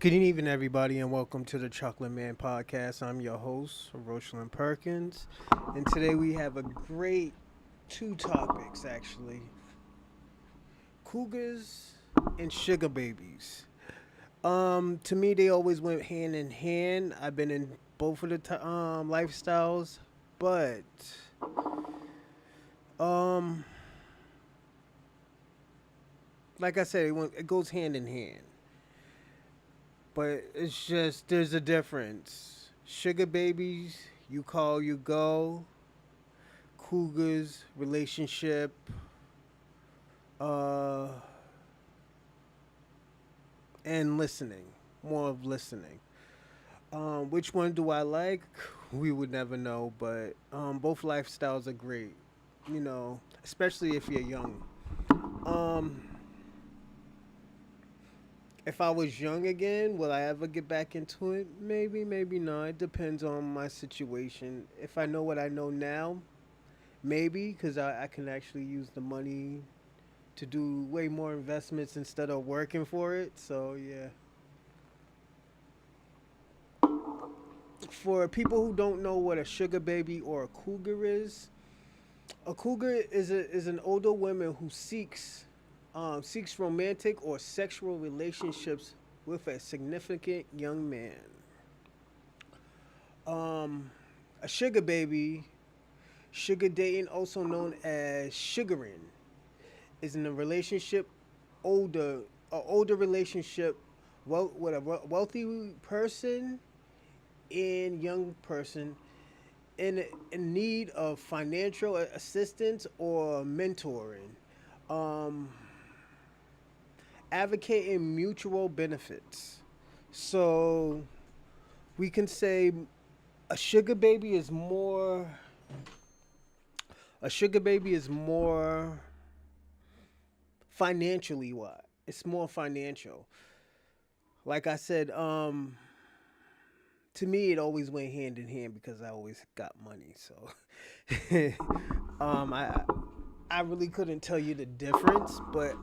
Good evening, everybody, and welcome to the Chocolate Man Podcast. I'm your host, Rosalind Perkins, and today we have a great two topics actually: Cougars and Sugar Babies. To me, they always went hand in hand. I've been in both of the lifestyles, but um, like I said, it goes hand in hand. But it's just there's a difference. Sugar babies, you call, you go. Cougars, relationship, uh, and listening. More of listening. Which one do I like? We would never know, but both lifestyles are great. Especially if you're young. Um, if I was young again, will I ever get back into it? Maybe, maybe not. It depends on my situation. If I know what I know now, maybe, because I can actually use the money to do way more investments instead of working for it. So yeah. For people who don't know what a sugar baby or a cougar is, a cougar is an older woman who seeks romantic or sexual relationships with a significant young man. Um, a sugar baby, sugar dating, also known as sugaring, is in a relationship older a older relationship with a wealthy person and young person in need of financial assistance or mentoring, um, advocating mutual benefits. So we can say a sugar baby is more a sugar baby is more financially what it's more financial. Like I said, to me it always went hand in hand because I always got money. So I really couldn't tell you the difference, but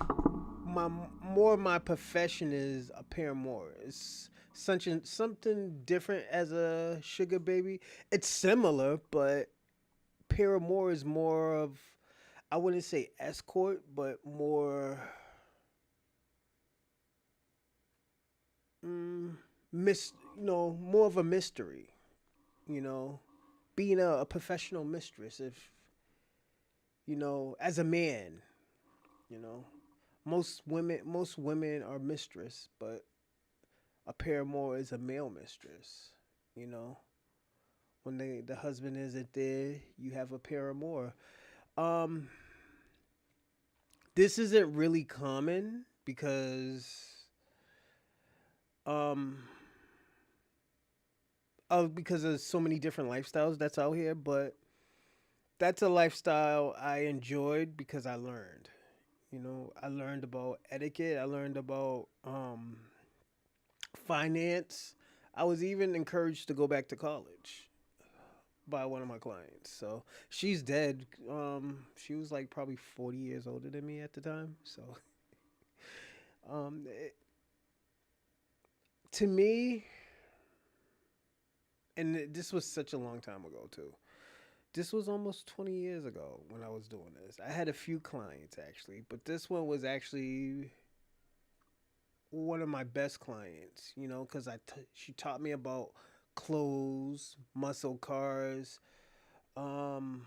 my profession is a paramour. It's something different as a sugar baby. It's similar, but paramour is more of, I wouldn't say escort, but more mm, more of a mystery. You know, being a professional mistress. If as a man, you know, most women are mistress, but a paramour is a male mistress. You know, when the husband isn't there, you have a paramour. Um, this isn't really common um because of so many different lifestyles that's out here, but that's a lifestyle I enjoyed because I learned. I learned about etiquette. I learned about finance. I was even encouraged to go back to college by one of my clients. So she's dead. She was like probably 40 years older than me at the time. So um, it, to me, and this was such a long time ago too. This was almost 20 years ago when I was doing this. I had a few clients actually, but this one was actually one of my best clients, because she taught me about clothes, muscle cars, um,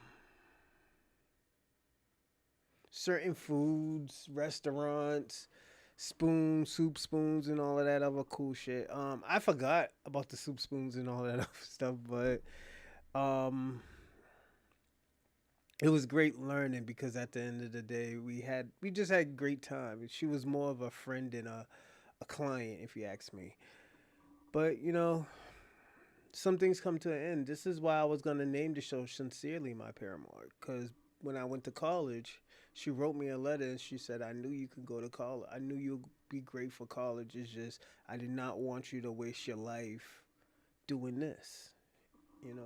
certain foods, restaurants, soup spoons, and all of that other cool shit. I forgot about the soup spoons and all that other stuff, but um, it was great learning because at the end of the day, we just had great time. She was more of a friend than a client, if you ask me. But some things come to an end. This is why I was gonna name the show "Sincerely My Paramour," because when I went to college, she wrote me a letter and she said, "I knew you could go to college. I knew you'd be great for college. It's just I did not want you to waste your life doing this."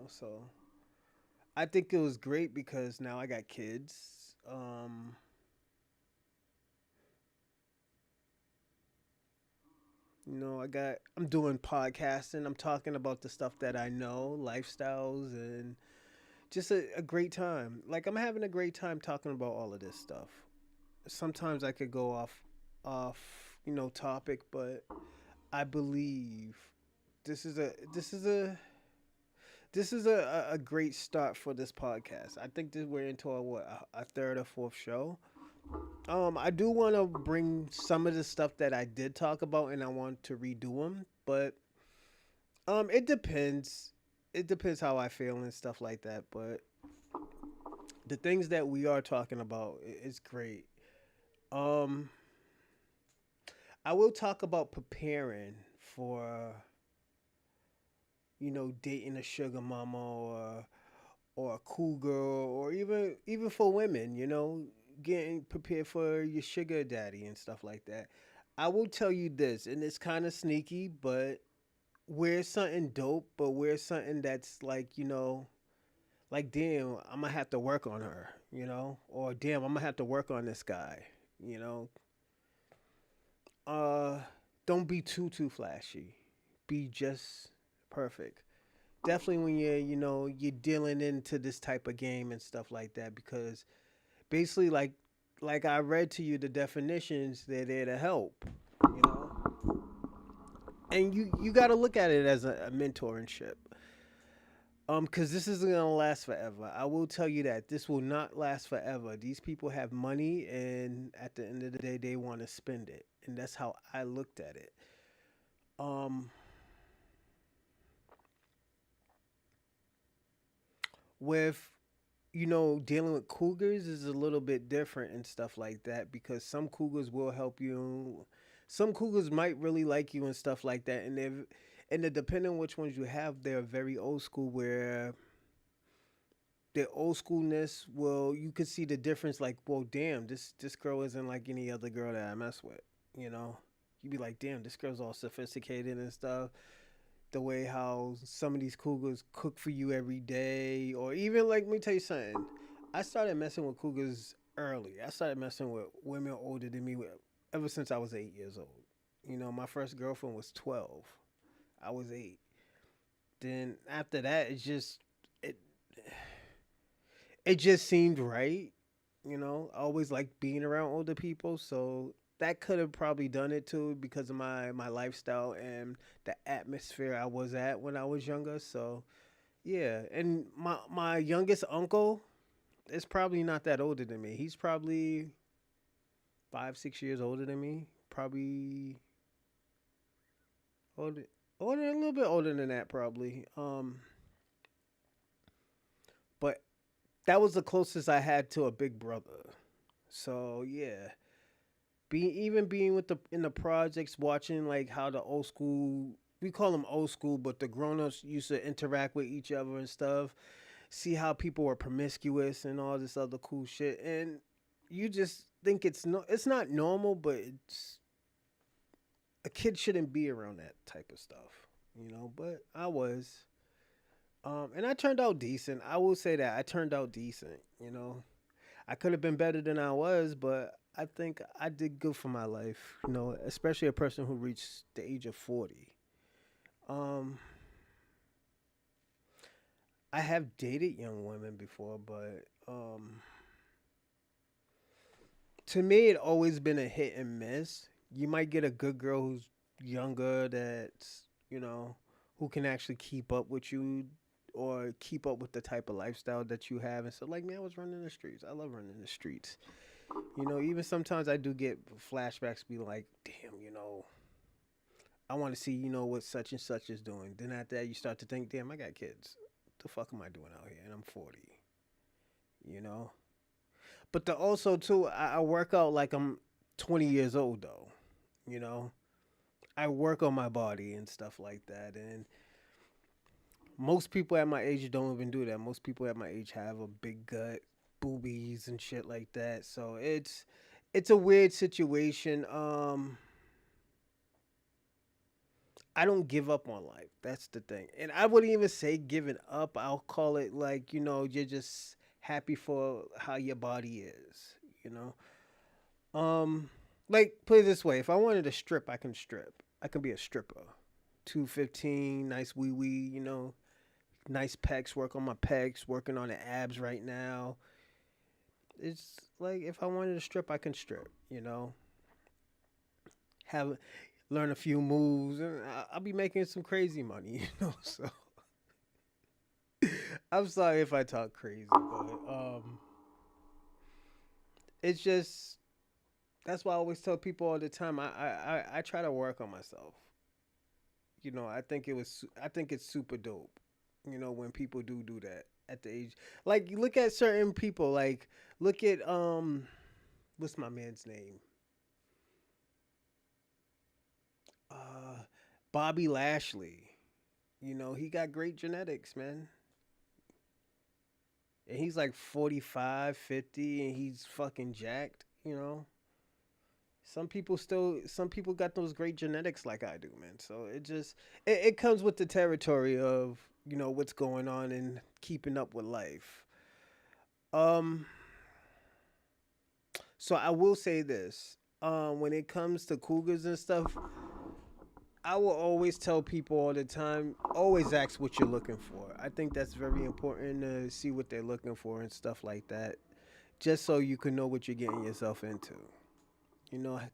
So I think it was great because now I got kids. I'm doing podcasting. I'm talking about the stuff that I know, lifestyles, and just a great time. Like I'm having a great time talking about all of this stuff. Sometimes I could go off, topic, but I believe this is a this is a this is a great start for this podcast. I think that we're into a third or fourth show. I do want to bring some of the stuff that I did talk about, and I want to redo them. But it depends. It depends how I feel and stuff like that. But the things that we are talking about is great. Um, I will talk about preparing for dating a sugar mama or a cougar or even for women, getting prepared for your sugar daddy and stuff like that. I will tell you this, and it's kind of sneaky, but wear something dope, but wear something that's like damn, I'm gonna have to work on her, or damn, I'm gonna have to work on this guy, you know. Uh, don't be too flashy. Be just perfect. Definitely when you're dealing into this type of game and stuff like that, because basically like I read to you the definitions, they're there to help, you know, and you got to look at it as a mentorship. Because this isn't gonna last forever. I will tell you that this will not last forever. These people have money, and at the end of the day, they want to spend it, and that's how I looked at it. Um, with dealing with cougars is a little bit different and stuff like that because some cougars will help you. Some cougars might really like you and stuff like that, and depending on which ones you have, they're very old school where their old schoolness will you could see the difference like, well, damn, this girl isn't like any other girl that I mess with, you know. You'd be like, damn, this girl's all sophisticated and stuff. The way how some of these cougars cook for you every day, or even like, let me tell you something. I started messing with cougars early. I started messing with women older than me ever since I was 8 years old. My first girlfriend was 12. I was 8. Then after that, it it just seemed right. I always liked being around older people, so that could have probably done it too because of my lifestyle and the atmosphere I was at when I was younger. So yeah, and my youngest uncle is probably not that older than me. He's probably 5 6 years older than me. Probably older, a little bit older than that probably. But that was the closest I had to a big brother. So yeah, being with the in the projects, watching like how the old school, we call them old school, but the grown ups used to interact with each other and stuff. See how people were promiscuous and all this other cool shit, and you just think it's not normal, but it's a kid shouldn't be around that type of stuff. But I was, and I turned out decent. I will say that I turned out decent. I could have been better than I was, but I think I did good for my life, especially a person who reached the age of 40. Um, I have dated young women before, but to me, it always been a hit and miss. You might get a good girl who's younger who can actually keep up with you or keep up with the type of lifestyle that you have. And so, like me, I was running the streets. I love running the streets. Even sometimes I do get flashbacks, be like, damn, I want to see, what such and such is doing. Then after that, you start to think, damn, I got kids. What the fuck am I doing out here? And I'm 40, you know? But also, too, I work out like I'm 20 years old, though, you know? I work on my body and stuff like that. And most people at my age don't even do that. Most people at my age have a big gut, boobies and shit like that. So it's a weird situation. I don't give up on life. That's the thing. And I wouldn't even say giving up. I'll call it like, you're just happy for how your body is, you know? Um like put it this way, if I wanted to strip, I can strip. I can be a stripper. 215, nice wee wee, nice pecs, work on my pecs, working on the abs right now. It's like if I wanted to strip, I can strip. Have learn a few moves, and I'll be making some crazy money. So I'm sorry if I talk crazy, but it's just that's why I always tell people all the time. I try to work on myself. I think it's super dope. When people do that at the age, like you look at certain people, like look at what's my man's name? Uh, Bobby Lashley. He got great genetics, man. And he's like 45, 50, and he's fucking jacked. Some people got those great genetics like I do, man. So it comes with the territory of, what's going on and keeping up with life. Um, so I will say this. When it comes to cougars and stuff, I will always tell people all the time, always ask what you're looking for. I think that's very important to see what they're looking for and stuff like that, just so you can know what you're getting yourself into.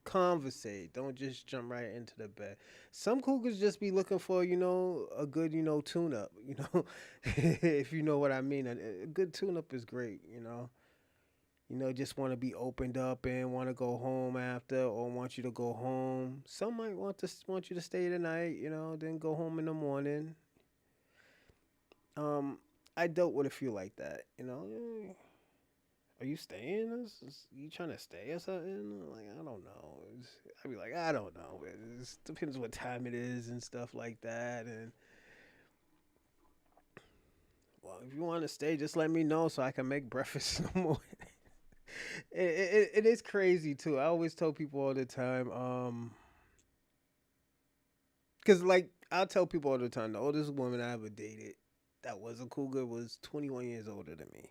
Conversate. Don't just jump right into the bed. Some cougars just be looking for, a good, tune up. If you know what I mean. A good tune up is great. Just want to be opened up and want to go home after, or want you to go home. Some might want you to stay the night, then go home in the morning. Um, I dealt with a few like that. Are you staying? You trying to stay or something? Like, I don't know. I'd be like, I don't know. It depends what time it is and stuff like that. And well, if you want to stay, just let me know so I can make breakfast in the morning. It is crazy too. I always tell people all the time, because like I'll tell people all the time, the oldest woman I ever dated that was a cougar was 21 years older than me.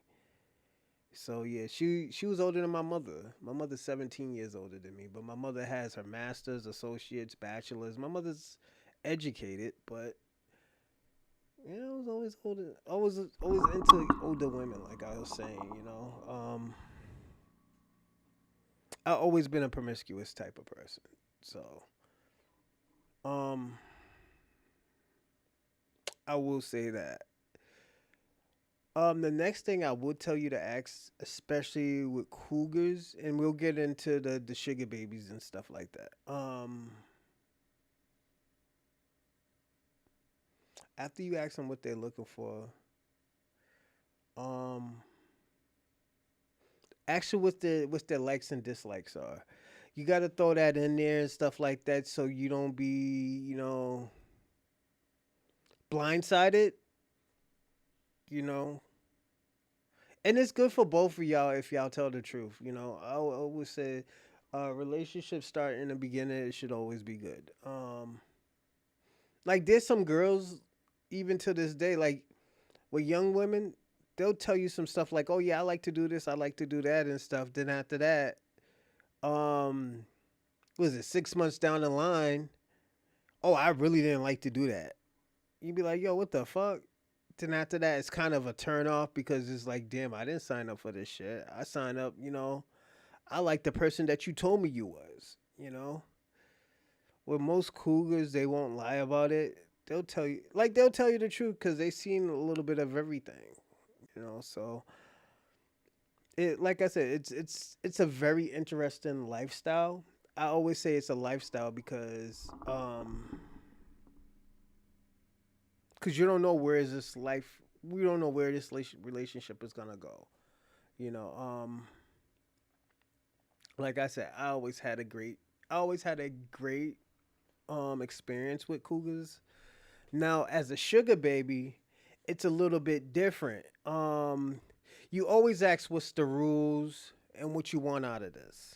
So yeah, she was older than my mother. My mother's 17 years older than me, but my mother has her masters, associates, bachelors. My mother's educated, but I was always older. Always into older women, like I was saying. I always been a promiscuous type of person. So, um, I will say that. The next thing I would tell you to ask, especially with cougars, and we'll get into the sugar babies and stuff like that. After you ask them what they're looking for, um, actually what their likes and dislikes are. You got to throw that in there and stuff like that, so you don't be blindsided. You know, and it's good for both of y'all if y'all tell the truth. I always say, relationships start in the beginning. It should always be good. Like there's some girls, even to this day, like with young women, they'll tell you some stuff like, "Oh yeah, I like to do this, I like to do that," and stuff. Then after that, um, was it 6 months down the line? Oh, I really didn't like to do that. You'd be like, "Yo, what the fuck?" Then after that, it's kind of a turn off because it's like, damn, I didn't sign up for this shit. I signed up. I like the person that you told me you was. With most cougars, they won't lie about it. They'll tell you the truth because they seen a little bit of everything. So like I said, it's a very interesting lifestyle. I always say it's a lifestyle because you don't know where is this life. We don't know where this relationship is gonna go. You know, like I said, I always had a great experience with cougars. Now, as a sugar baby, it's a little bit different. You always ask what's the rules and what you want out of this.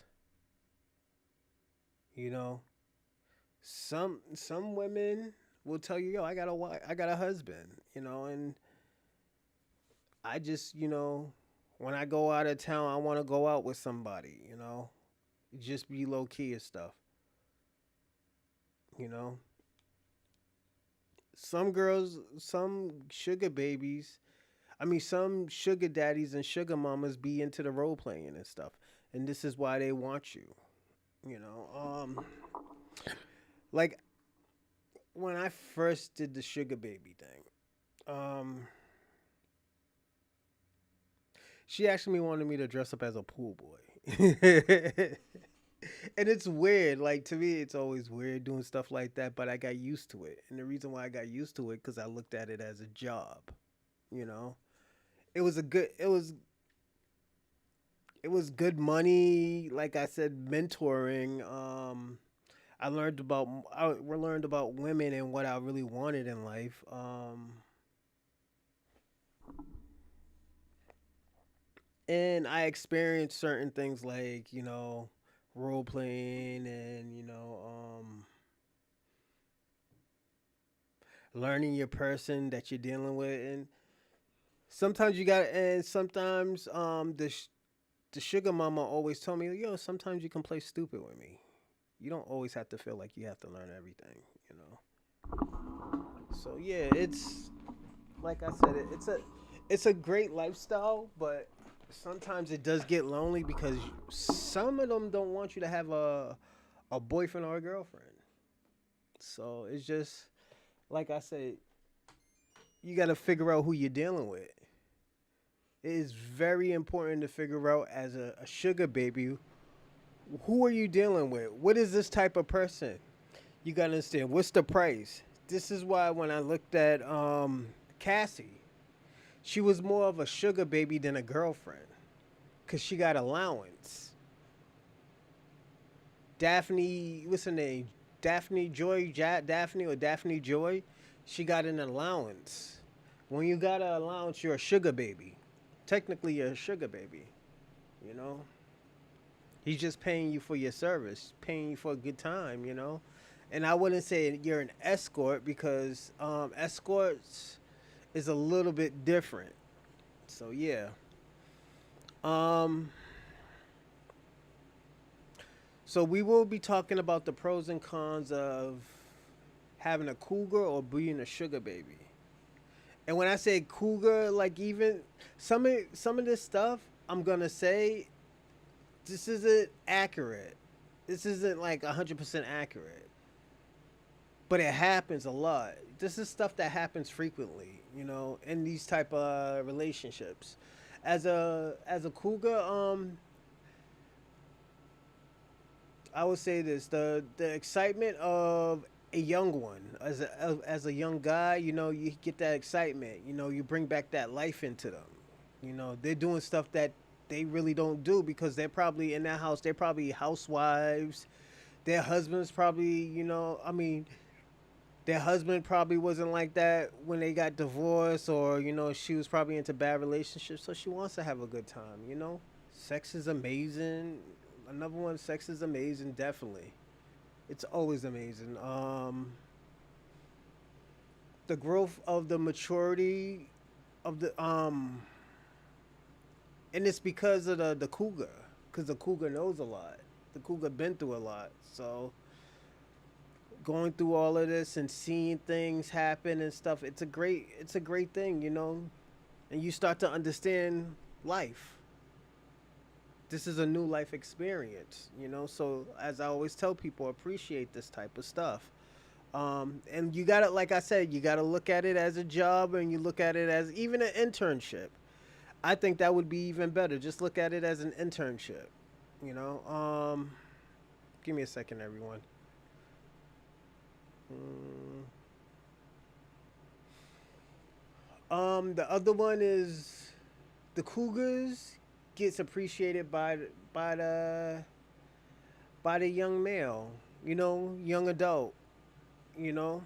You know, some women will tell you, "Yo, I got a husband," and I just, when I go out of town, I want to go out with somebody. Just be low key and stuff. You know, some girls, some sugar babies, I mean, some sugar daddies and sugar mamas be into the role playing and stuff, and this is why they want you. You know, like when I first did the sugar baby thing, she actually wanted me to dress up as a pool boy. And it's weird. Like to me, it's always weird doing stuff like that. But I got used to it, and the reason why I got used to it because I looked at it as a job. You know, it was a good. It was good money. Like I said, mentoring. I learned about we learned about women and what I really wanted in life. And I experienced certain things like role playing and learning your person that you're dealing with, and sometimes you got and sometimes the sugar mama always told me, yo, sometimes you can play stupid with me. You don't always have to feel like you have to learn everything, you know. So yeah, it's like I said, it's a great lifestyle, but sometimes it does get lonely because some of them don't want you to have a boyfriend or a girlfriend. So it's just like I said, you got to figure out who you're dealing with. It is very important to figure out as a sugar baby, who are you dealing with? What is this type of person? You got to understand what's the price. This is why when I looked at Cassie, she was more of a sugar baby than a girlfriend because she got allowance. Daphne, what's her name? Daphne Joy, Daphne or Daphne Joy, she got an allowance. When you got an allowance, you're a sugar baby. Technically, you're a sugar baby. You know, he's just paying you for your service, paying you for a good time. And I wouldn't say you're an escort because escorts is a little bit different. So yeah. Um, so we will be talking about the pros and cons of having a cougar or being a sugar baby. And when I say cougar, like even some of this stuff, I'm gonna say this isn't accurate. This isn't like 100% accurate, but it happens a lot. This is stuff that happens frequently, in these type of relationships. As a cougar, I would say this: the excitement of a young one, as a young guy, you get that excitement. You bring back that life into them. They're doing stuff that they really don't do because they're probably in that house. They're probably housewives. Their husbands probably, I mean, their husband probably wasn't like that when they got divorced, or she was probably into bad relationships, so she wants to have a good time. Sex is amazing. Another one, sex is amazing, definitely. It's always amazing. The growth of the maturity of the and it's because of the cougar, because the cougar knows a lot. The cougar been through a lot, so going through all of this and seeing things happen and stuff, it's a great thing. And you start to understand life. This is a new life experience. So as I always tell people, appreciate this type of stuff. And you gotta, like I said, you gotta look at it as a job, and you look at it as even an internship. I think that would be even better. Just look at it as an internship. You know. Give me a second, everyone. Mm. The other one is the Cougars gets appreciated by the young male. Young adult. You know,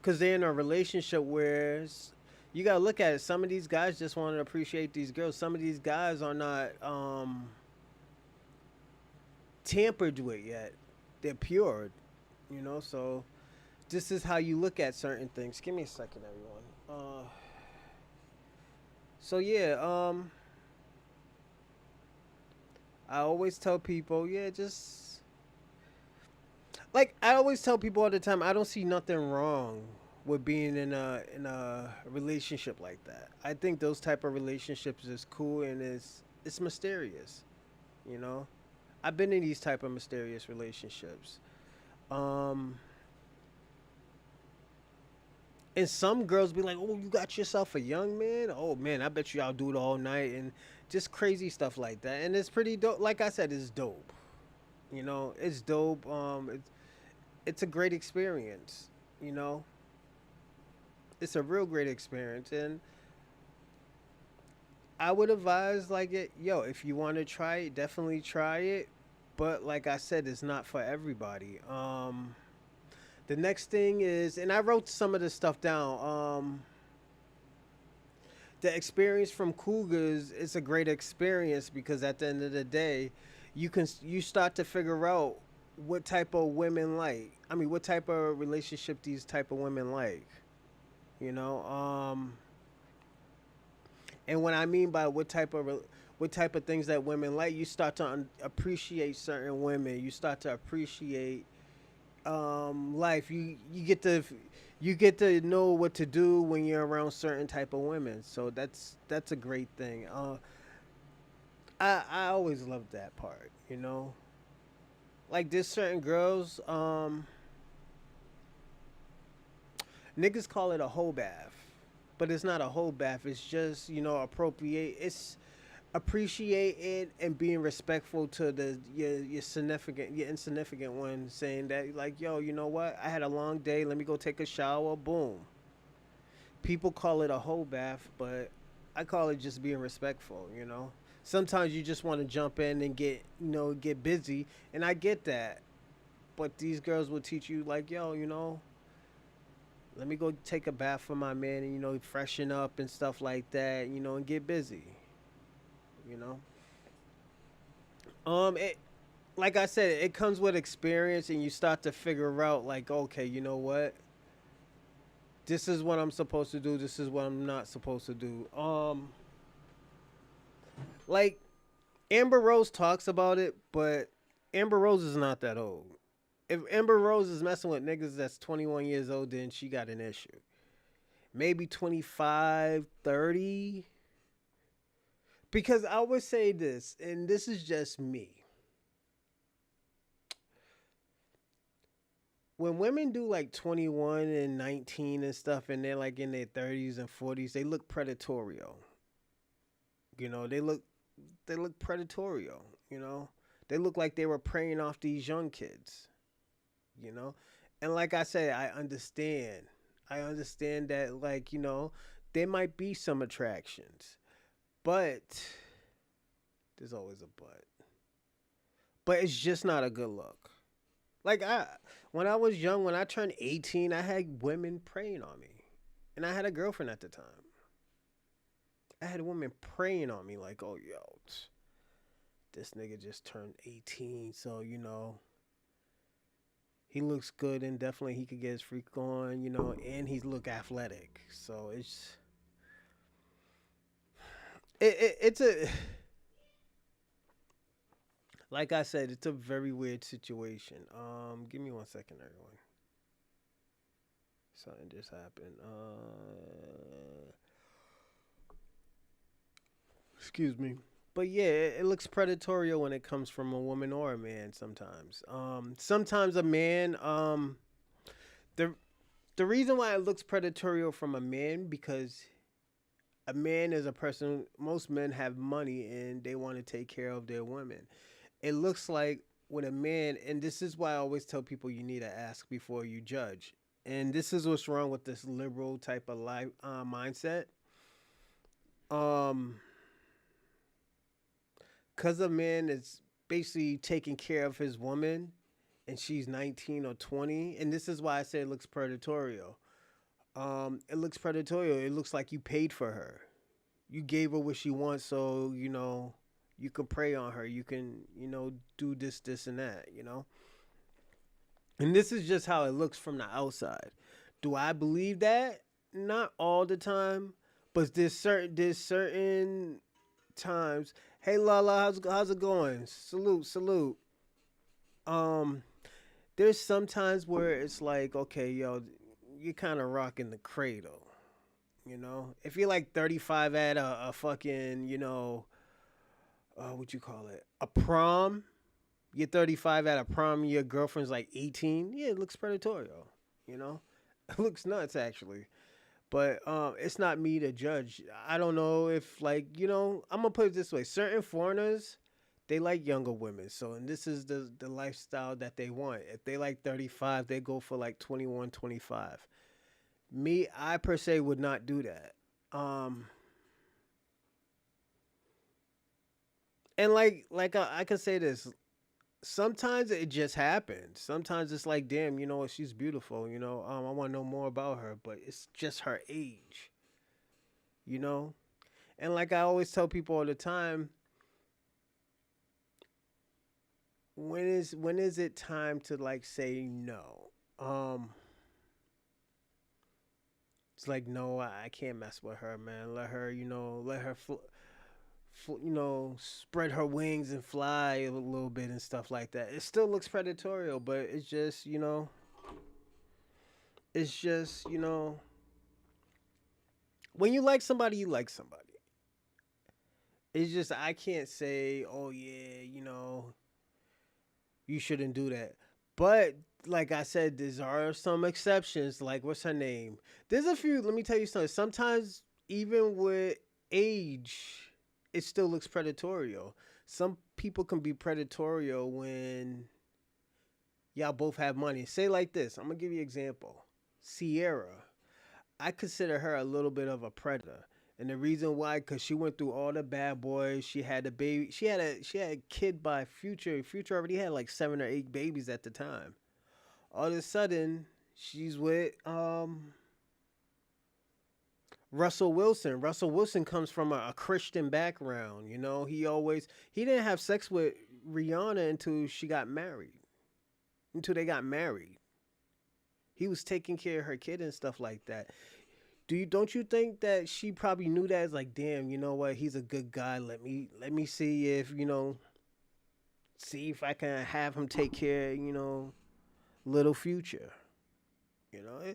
because they're in a relationship where you gotta look at it. Some of these guys just want to appreciate these girls. Some of these guys are not tampered with yet. They're pure. So this is how you look at certain things. Give me a second, everyone. So yeah, I always tell people, yeah, just Like I always tell people all the time, I don't see nothing wrong with being in a relationship like that. I think those type of relationships is cool and it's mysterious. You know, I've been in these type of mysterious relationships. Um, and some girls be like, "Oh, you got yourself a young man? Oh man, I bet you I'll do it all night," and just crazy stuff like that. And it's pretty dope. Like I said, it's dope. You know, it's dope. It's a great experience. You know, it's a real great experience, and I would advise like it. Yo, if you want to try it, definitely try it. But like I said, it's not for everybody. The next thing is, and I wrote some of this stuff down. The experience from Cougars is a great experience because at the end of the day, you start to figure out what type of women like. I mean, what type of relationship these type of women like. You know, and what I mean by what type of things that women like, you start to appreciate certain women. You start to appreciate life. You get to know what to do when you're around certain type of women. So that's a great thing. I always loved that part. You know, like there's certain girls. Niggas call it a whole bath, but it's not a whole bath. It's just appropriate. It's appreciate it and being respectful to your insignificant one, saying that like, yo, you know what, I had a long day, let me go take a shower, boom. People call it a whole bath, but I call it just being respectful. Sometimes you just want to jump in and get busy, and I get that, but these girls will teach you like, yo, let me go take a bath for my man and freshen up and stuff like that, and get busy. you know it, like I said, it comes with experience, and you start to figure out like, okay, you know what, this is what I'm supposed to do, this is what I'm not supposed to do. Like, Amber Rose talks about it, but Amber Rose is not that old. If Amber Rose is messing with niggas that's 21 years old, then she got an issue. Maybe 25, 30. Because I would say this, and this is just me. When women do like 21 and 19 and stuff, and they're like in their 30s and 40s, they look predatorial. They look predatorial, you know? They look like they were preying off these young kids, you know? And like I said, I understand. I understand that, like, there might be some attractions, but there's always a but. But it's just not a good look. Like, when I was young, when I turned 18, I had women preying on me. And I had a girlfriend at the time. I had women preying on me like, oh, yo, this nigga just turned 18, so, he looks good and definitely he could get his freak on, and he look athletic. So it's a, like I said, it's a very weird situation. Give me 1 second, everyone. Something just happened. Excuse me. But yeah, it looks predatorial when it comes from a woman or a man sometimes. Sometimes a man, the the reason why it looks predatorial from a man, because a man is a person, most men have money and they want to take care of their women. It looks like with a man, and this is why I always tell people you need to ask before you judge. And this is what's wrong with this liberal type of life mindset. Um, Cause a man is basically taking care of his woman, and she's 19 or 20, and this is why I say it looks predatorial. It looks predatorial. It looks like you paid for her. You gave her what she wants, so you can prey on her. You can do this, this, and that. And this is just how it looks from the outside. Do I believe that? Not all the time, but there's certain times. Hey Lala, how's it going? Salute, salute. Um, there's sometimes where it's like, okay, yo, you're kind of rocking the cradle. You know, if you're like 35 at a fucking, what you call it, a prom. You're 35 at a prom. Your girlfriend's like 18. Yeah, it looks predatorial. You know, it looks nuts actually. But it's not me to judge. I don't know if like I'm gonna put it this way: certain foreigners, they like younger women. So and this is the lifestyle that they want. If they like 35, they go for like 21, 25. Me, I per se would not do that. Um, and I could say this. Sometimes it just happens. Sometimes it's like, damn, you know what? She's beautiful. I want to know more about her, but it's just her age. You know, and like I always tell people all the time, when is it time to like say no? Um, it's like no, I can't mess with her, man. Let her, let her, spread her wings and fly a little bit and stuff like that. It still looks predatorial, but it's just when you like somebody, you like somebody. It's just I can't say, oh yeah, you shouldn't do that. But like I said, there are some exceptions. Like what's her name? There's a few. Let me tell you something. Sometimes even with age, it still looks predatorial. Some people can be predatorial when y'all both have money. Say like this. I'm gonna give you an example. Sierra. I consider her a little bit of a predator. And the reason why, cause she went through all the bad boys. She had a baby. She had a kid by Future. Future already had like 7 or 8 babies at the time. All of a sudden, she's with Russell Wilson. Russell Wilson comes from a Christian background. He didn't have sex with Rihanna until she got married. Until they got married, he was taking care of her kid and stuff like that. Don't you think that she probably knew that? It's like, damn, you know what? He's a good guy. Let me see if I can have him take care, little Future. You know,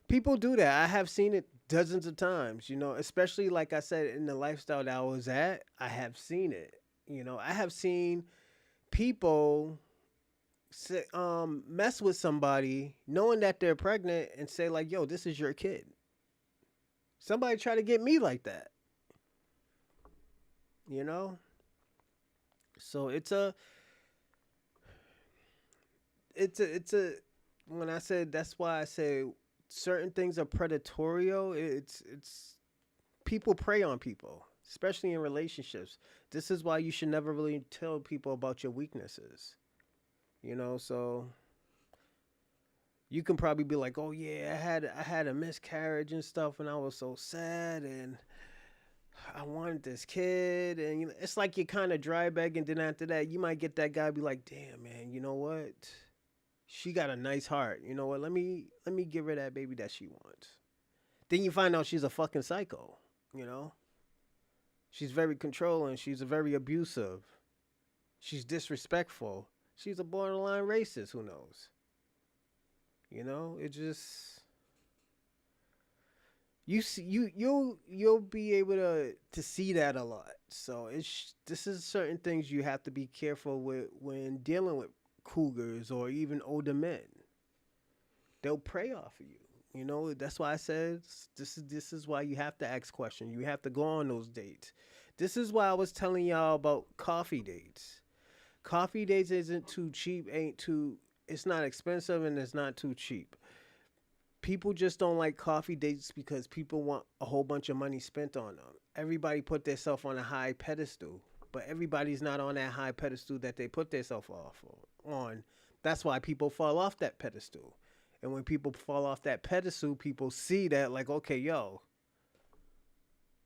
people do that. I have seen it dozens of times. Especially like I said in the lifestyle that I was at. I have seen it. I have seen people mess with somebody knowing that they're pregnant and say like, "Yo, this is your kid." Somebody try to get me like that. You know. So it's a when I said that's why I say certain things are predatorial. It's people prey on people, especially in relationships. This is why you should never really tell people about your weaknesses. So you can probably be like, "Oh yeah, I had a miscarriage and stuff, and I was so sad, and I wanted this kid." And it's like you kind of dry bag, and then after that, you might get that guy be like, "Damn man, you know what? She got a nice heart. You know what? Let me give her that baby that she wants." Then you find out she's a fucking psycho. You know, she's very controlling. She's very abusive. She's disrespectful. She's a borderline racist. Who knows? It just you see you'll be able to see that a lot. So this is certain things you have to be careful with when dealing with cougars or even older men. They'll prey off of you. That's why I said this is why you have to ask questions. You have to go on those dates. This is why I was telling y'all about coffee dates. Coffee dates isn't too cheap, ain't too it's not expensive and it's not too cheap. People just don't like coffee dates because people want a whole bunch of money spent on them. Everybody put themselves on a high pedestal, but everybody's not on that high pedestal that they put themselves off on. That's why people fall off that pedestal. And when people fall off that pedestal, people see that like, okay, yo,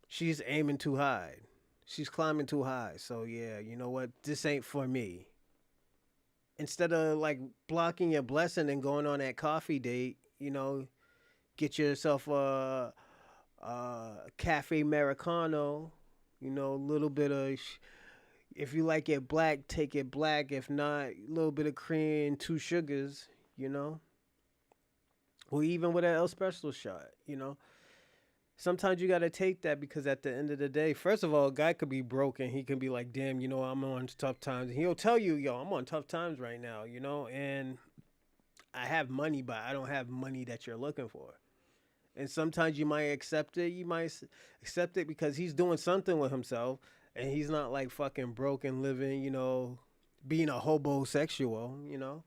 she's aiming too high. She's climbing too high. So yeah, you know what? This ain't for me. Instead of like blocking your blessing and going on that coffee date, get yourself a cafe americano, a little bit of if you like it black, take it black. If not, a little bit of cream, 2 sugars. you know, or even with an L special shot, you know. Sometimes you gotta take that because at the end of the day, first of all, a guy could be broken. He can be like, "Damn, you know, I'm on tough times." And he'll tell you, "Yo, I'm on tough times right now," you know, and I have money, but I don't have money that you're looking for. And sometimes you might accept it. You might accept it because he's doing something with himself, and he's not like fucking broken living, you know, being a hobosexual, you know.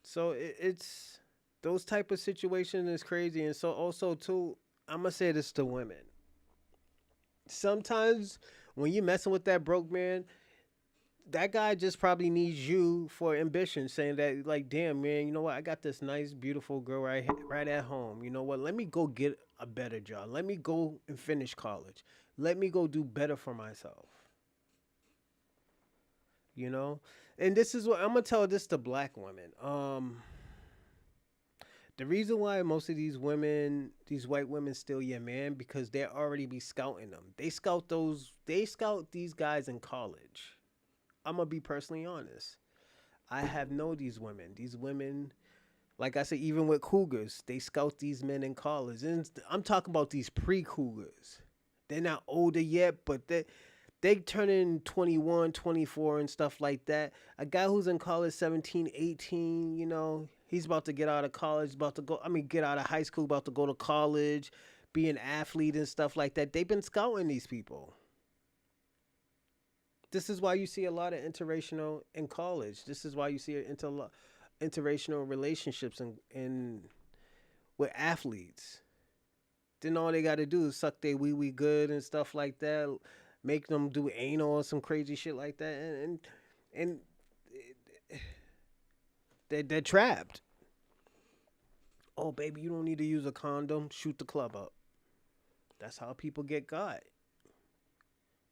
So it's those type of situation is crazy, and so also too, I'm gonna say this to women. Sometimes when you messing with that broke man, that guy just probably needs you for ambition, saying that like, damn man, you know what? I got this nice, beautiful girl right at home. You know what? Let me go get a better job. Let me go and finish college. Let me go do better for myself. You know, and this is what I'm gonna tell this to black women. The reason why most of these women, these white women, steal your man because they already be scouting them. They scout those. They scout these guys in college. I'm gonna be personally honest. I have known these women. These women, like I said, even with cougars, they scout these men in college. And I'm talking about these pre-cougars. They're not older yet, but they turn in 21, 24, and stuff like that. A guy who's in college 17, 18, you know, he's about to get out of college, about to go, I mean, get out of high school, about to go to college, be an athlete and stuff like that. They've been scouting these people. This is why you see a lot of interracial in college. This is why you see interracial relationships in with athletes. Then all they got to do is suck their wee wee good and stuff like that, make them do anal or some crazy shit like that, and they're trapped. Oh baby, you don't need to use a condom. Shoot the club up. That's how people get got.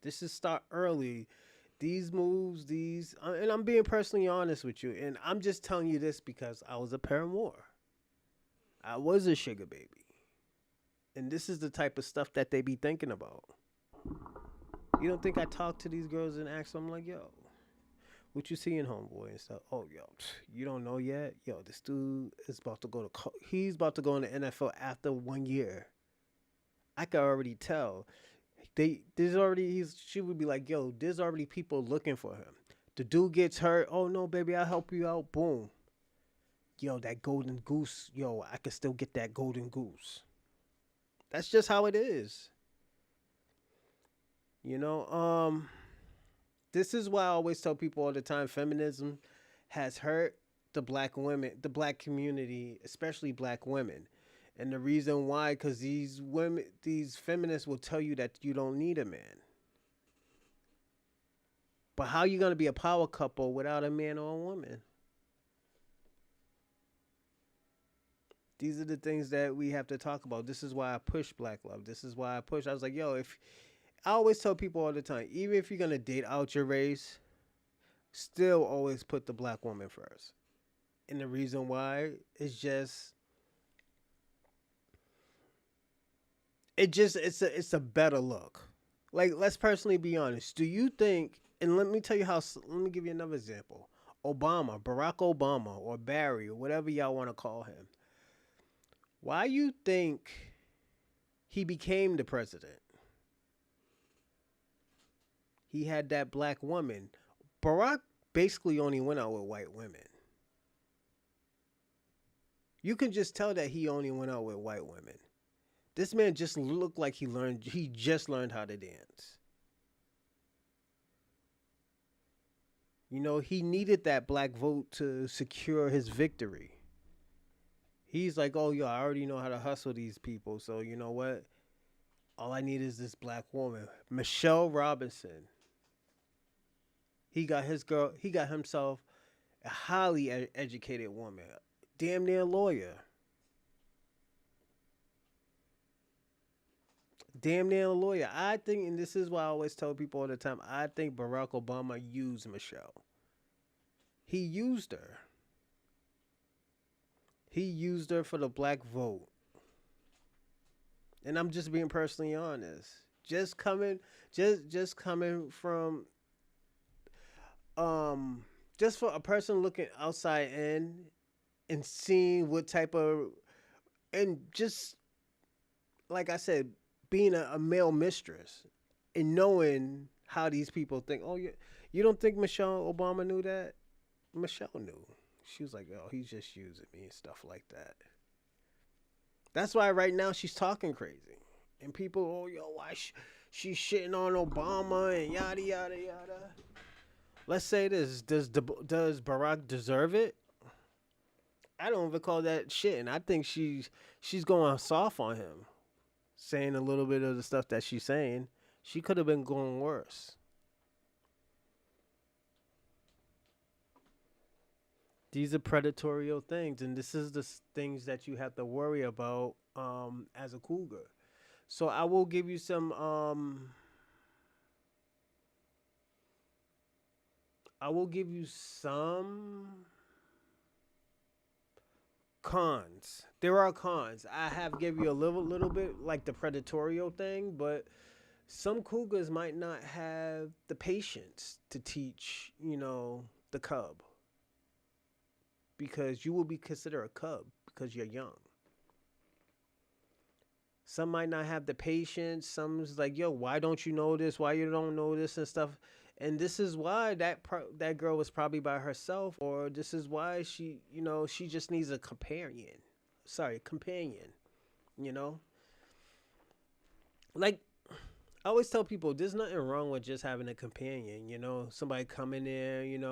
This is start early. These moves, and I'm being personally honest with you, and I'm just telling you this because I was a paramour. I was a sugar baby, and this is the type of stuff that they be thinking about. You don't think I talk to these girls and ask them like, "Yo, what you seeing, homeboy?" and stuff. Oh, yo, you don't know yet. Yo, this dude is about to go to. He's about to go in the NFL after 1 year. I can already tell. There's already she would be like, yo, there's already people looking for him. The dude gets hurt. Oh no, baby, I'll help you out. Boom. Yo, that golden goose. Yo, I can still get that golden goose. That's just how it is. You know, this is why I always tell people all the time feminism has hurt the black women, the black community, especially black women. And the reason why, because these women, these feminists will tell you that you don't need a man. But how you gonna be a power couple without a man or a woman? These are the things that we have to talk about. This is why I push black love. This is why I push. I was like, yo, if I always tell people all the time, even if you're gonna date out your race, still always put the black woman first. And the reason why is just it's a better look. Like let's personally be honest. Do you think? And let me tell you how. Let me give you another example. Obama, Barack Obama, or Barry, or whatever y'all want to call him. Why you think he became the president? He had that black woman. Barack basically only went out with white women. You can just tell that he only went out with white women. This man just looked like he just learned how to dance. You know, he needed that black vote to secure his victory. He's like, oh, yo, I already know how to hustle these people. So, you know what? All I need is this black woman. Michelle Robinson. He got himself a highly educated woman, damn near lawyer. Damn near a lawyer. I think, and this is why I always tell people all the time, I think Barack Obama used Michelle. He used her. He used her for the black vote. And I'm just being personally honest. Just coming from just for a person looking outside in, and seeing what type of, and just like I said, being a male mistress and knowing how these people think. Oh, you don't think Michelle Obama knew that? Michelle knew. She was like, oh, he's just using me and stuff like that. That's why right now she's talking crazy. And people, oh, yo, why she's shitting on Obama and yada, yada, yada. Let's say this. Does Barack deserve it? I don't even call that shit. And I think she's going soft on him. Saying a little bit of the stuff that she's saying. She could have been going worse. These are predatory things, and this is the things that you have to worry about as a cougar. So I will give you some. I will give you some cons. There are cons. I have give you a little bit like the predatorial thing, but some cougars might not have the patience to teach, the cub, because you will be considered a cub because you're young. Some might not have the patience. Some's like, "Yo, why don't you know this? Why you don't know this and stuff?" And this is why that girl was probably by herself, or this is why she just needs a companion. Sorry, companion. You know, like I always tell people, there's nothing wrong with just having a companion. Somebody come in there. And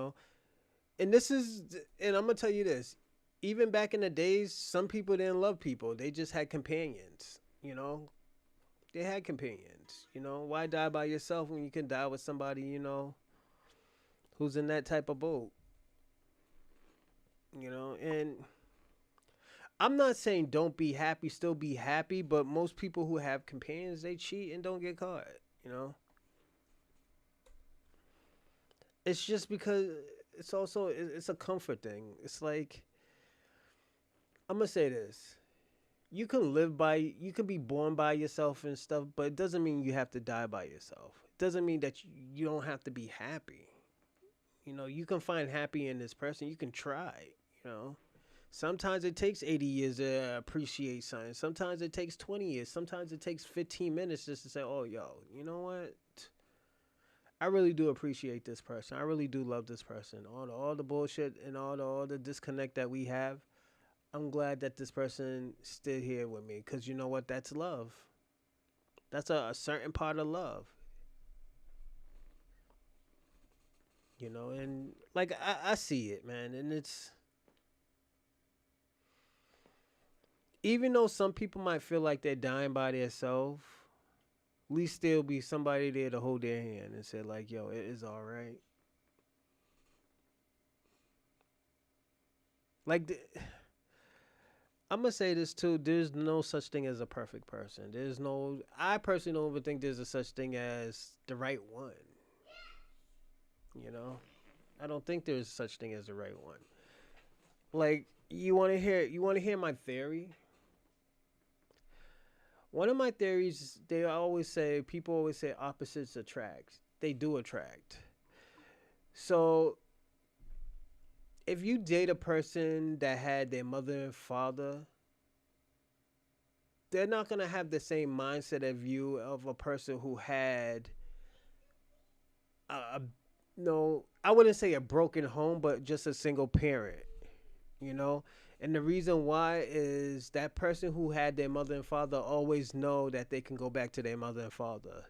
and I'm gonna tell you this. Even back in the days, some people didn't love people. They just had companions. They had companions. Why die by yourself when you can die with somebody, who's in that type of boat? And I'm not saying don't be happy, still be happy, but most people who have companions, they cheat and don't get caught, you know? It's just because it's a comfort thing. It's like I'm gonna say this. You can be born by yourself and stuff, but it doesn't mean you have to die by yourself. It doesn't mean that you don't have to be happy. You can find happy in this person. You can try, you know. Sometimes it takes 80 years to appreciate something. Sometimes it takes 20 years. Sometimes it takes 15 minutes just to say, "Oh, yo, you know what? I really do appreciate this person. I really do love this person. All the bullshit and all the disconnect that we have, I'm glad that this person stood here with me, because you know what? That's love. That's a certain part of love, and like I see it, man. And it's, even though some people might feel like they're dying by themselves, at least there'll be somebody there to hold their hand and say, like, yo, it is all right. Like, I'm gonna say this too. There's no such thing as a perfect person. I personally don't even think there's a such thing as the right one. You know, I don't think there's such thing as the right one. Like, you want to hear my theory? One of my theories, people always say opposites attract. They do attract. So if you date a person that had their mother and father, they're not gonna have the same mindset of you of a person who had a no, I wouldn't say a broken home, but just a single parent, you know? And the reason why is that person who had their mother and father always know that they can go back to their mother and father.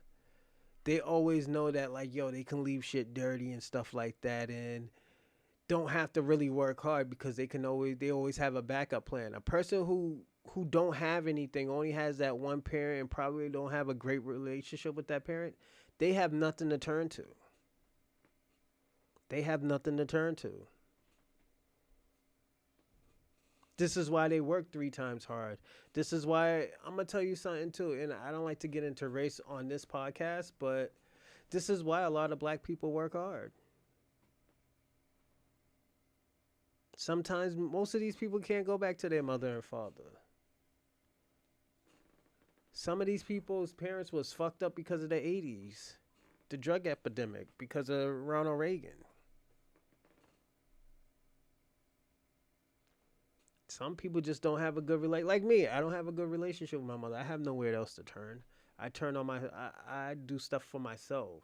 They always know that, like, yo, they can leave shit dirty and stuff like that, and don't have to really work hard because they always have a backup plan. A person who don't have anything, only has that one parent, and probably don't have a great relationship with that parent, they have nothing to turn to. They have nothing to turn to. This is why they work three times hard. This is why I'm gonna tell you something too, and I don't like to get into race on this podcast, but this is why a lot of black people work hard. Sometimes most of these people can't go back to their mother and father. Some of these people's parents was fucked up because of the 80s, the drug epidemic, because of Ronald Reagan. Some people just don't have a good like me. I don't have a good relationship with my mother. I have nowhere else to turn. I turn on I do stuff for myself.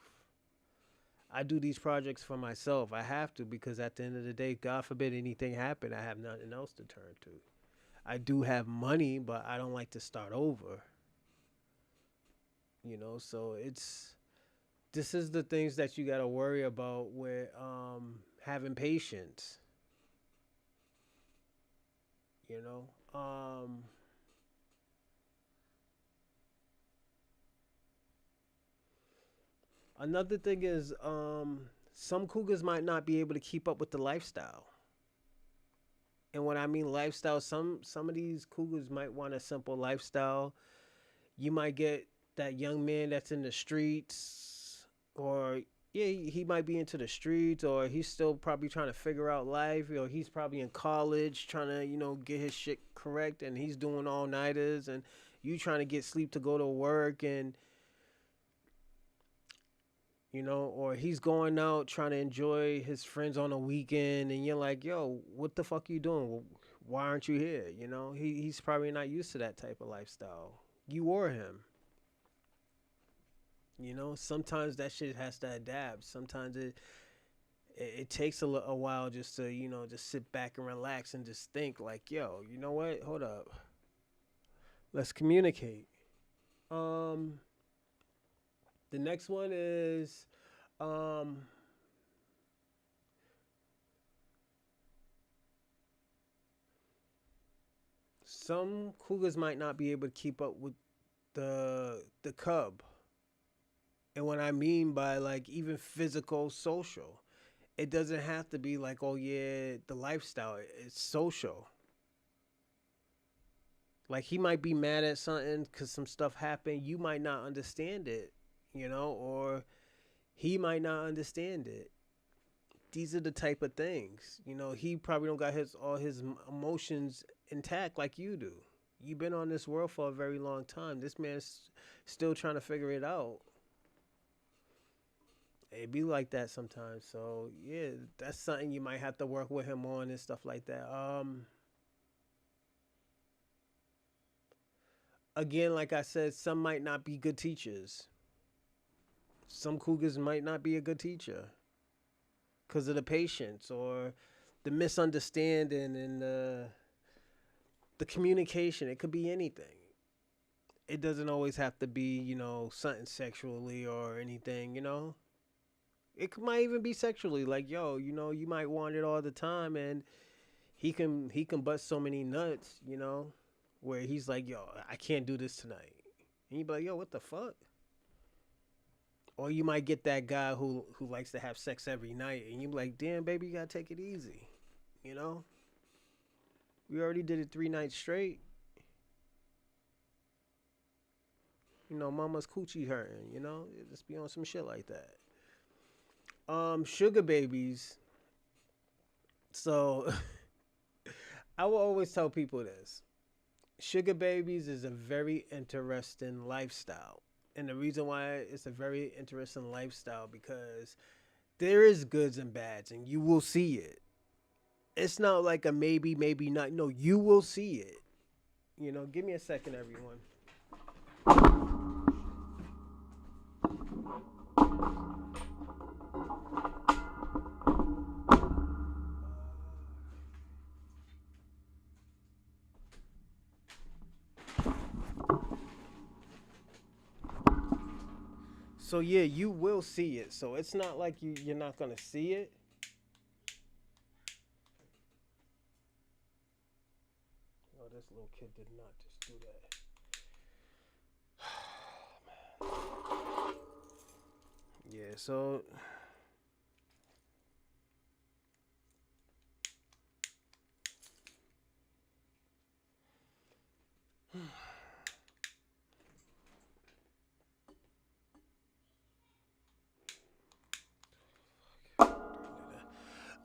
I do these projects for myself. I have to because at the end of the day, God forbid anything happen, I have nothing else to turn to. I do have money, but I don't like to start over. So it's this is the things that you got to worry about with having patience. You know, another thing is some cougars might not be able to keep up with the lifestyle. And when I mean lifestyle, some of these cougars might want a simple lifestyle. You might get that young man that's in the streets, or yeah, he might be into the streets, or he's still probably trying to figure out life, or he's probably in college trying to get his shit correct, and he's doing all nighters, and you trying to get sleep to go to work, and or he's going out trying to enjoy his friends on a weekend, and you're like, yo, what the fuck you doing? Why aren't you here? He's probably not used to that type of lifestyle. You or him. Sometimes that shit has to adapt. Sometimes it takes a while just to just sit back and relax and just think like, yo, you know what? Hold up. Let's communicate. Um, the next one is um some cougars might not be able to keep up with the cub. And what I mean by like even physical, social, it doesn't have to be like, oh yeah, the lifestyle. It's social. Like he might be mad at something because some stuff happened. You might not understand it, or he might not understand it. These are the type of things. He probably don't got his all his emotions intact like you do. You've been on this world for a very long time. This man's still trying to figure it out. It be like that sometimes. So yeah, that's something you might have to work with him on and stuff like that. Again, like I said, some might not be good teachers. Some cougars might not be a good teacher because of the patience or the misunderstanding and the communication. It could be anything. It doesn't always have to be, something sexually or anything, might even be sexually. Like, yo, you might want it all the time, and he can bust so many nuts, where he's like, yo, I can't do this tonight, and you be like, yo, what the fuck? Or you might get that guy who likes to have sex every night, and you be like, damn, baby, you gotta take it easy, you know. We already did it 3 nights straight. Mama's coochie hurting. Just be on some shit like that. Sugar babies. So I will always tell people this. Sugar babies is a very interesting lifestyle. And the reason why it's a very interesting lifestyle because there is goods and bads and you will see it. It's not like a maybe, maybe not. No, you will see it. Give me a second, everyone. So yeah, you will see it. So it's not like you're not gonna see it. Oh, this little kid did not just do that. Yeah, so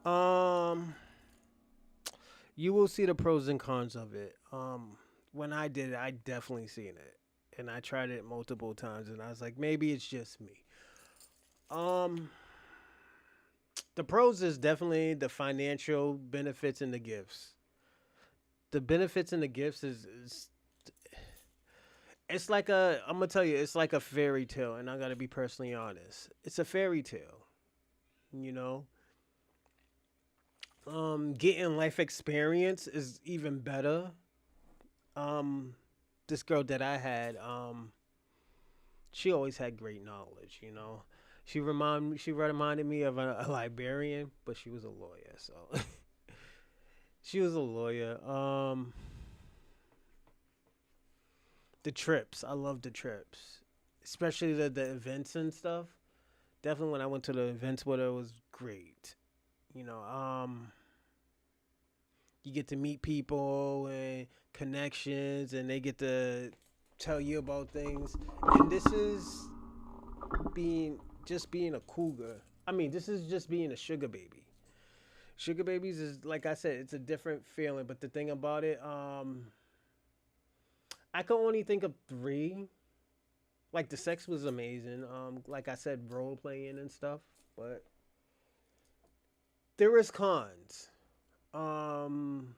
um you will see the pros and cons of it. When I did it, I definitely seen it. And I tried it multiple times and I was like, maybe it's just me. Um the pros is definitely the financial benefits and the gifts. The benefits and the gifts is it's like a I'm gonna tell you, it's like a fairy tale, and I gotta be personally honest. It's a fairy tale, you know. Getting life experience is even better. Um, this girl that I had, she always had great knowledge, you know. She reminded me of a librarian, but she was a lawyer, so she was a lawyer. The trips, I love the trips, especially the events and stuff. Definitely when I went to the events with her, it was great. You know, you get to meet people and connections, and they get to tell you about things. And this is being being a cougar. I mean, this is just being a sugar baby. Sugar babies is like I said, it's a different feeling. But the thing about it, I can only think of three. Like the sex was amazing. Like I said, role playing and stuff. But there is cons. Um,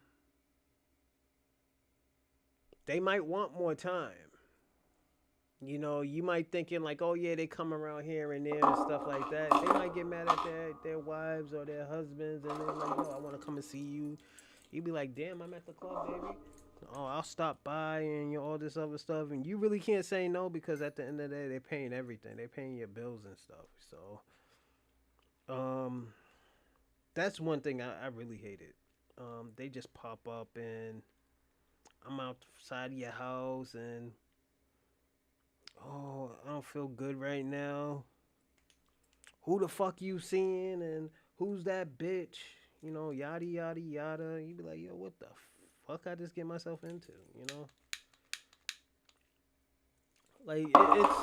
they might want more time. You know, you might thinking like, oh yeah, they come around here and there and stuff like that. They might get mad at their wives or their husbands, and they're like, yo, I want to come and see you. You'd be like, damn, I'm at the club, baby. Oh, I'll stop by and all this other stuff, and you really can't say no because at the end of the day, they're paying everything. They're paying your bills and stuff. Um, that's one thing I really hated. They just pop up and I'm outside of your house and oh, I don't feel good right now. Who the fuck you seeing and who's that bitch? You know, yada yada yada. You be like, yo, what the fuck I just get myself into? You know, like it's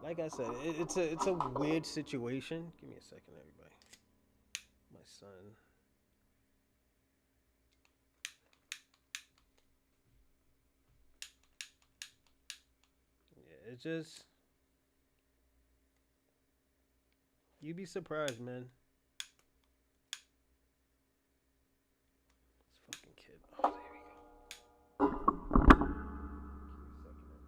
like I said, it's a weird situation. Give me a second, everybody. My son. Yeah, it's just you'd be surprised, man. This fucking kid. Oh, there we go. Give me a second.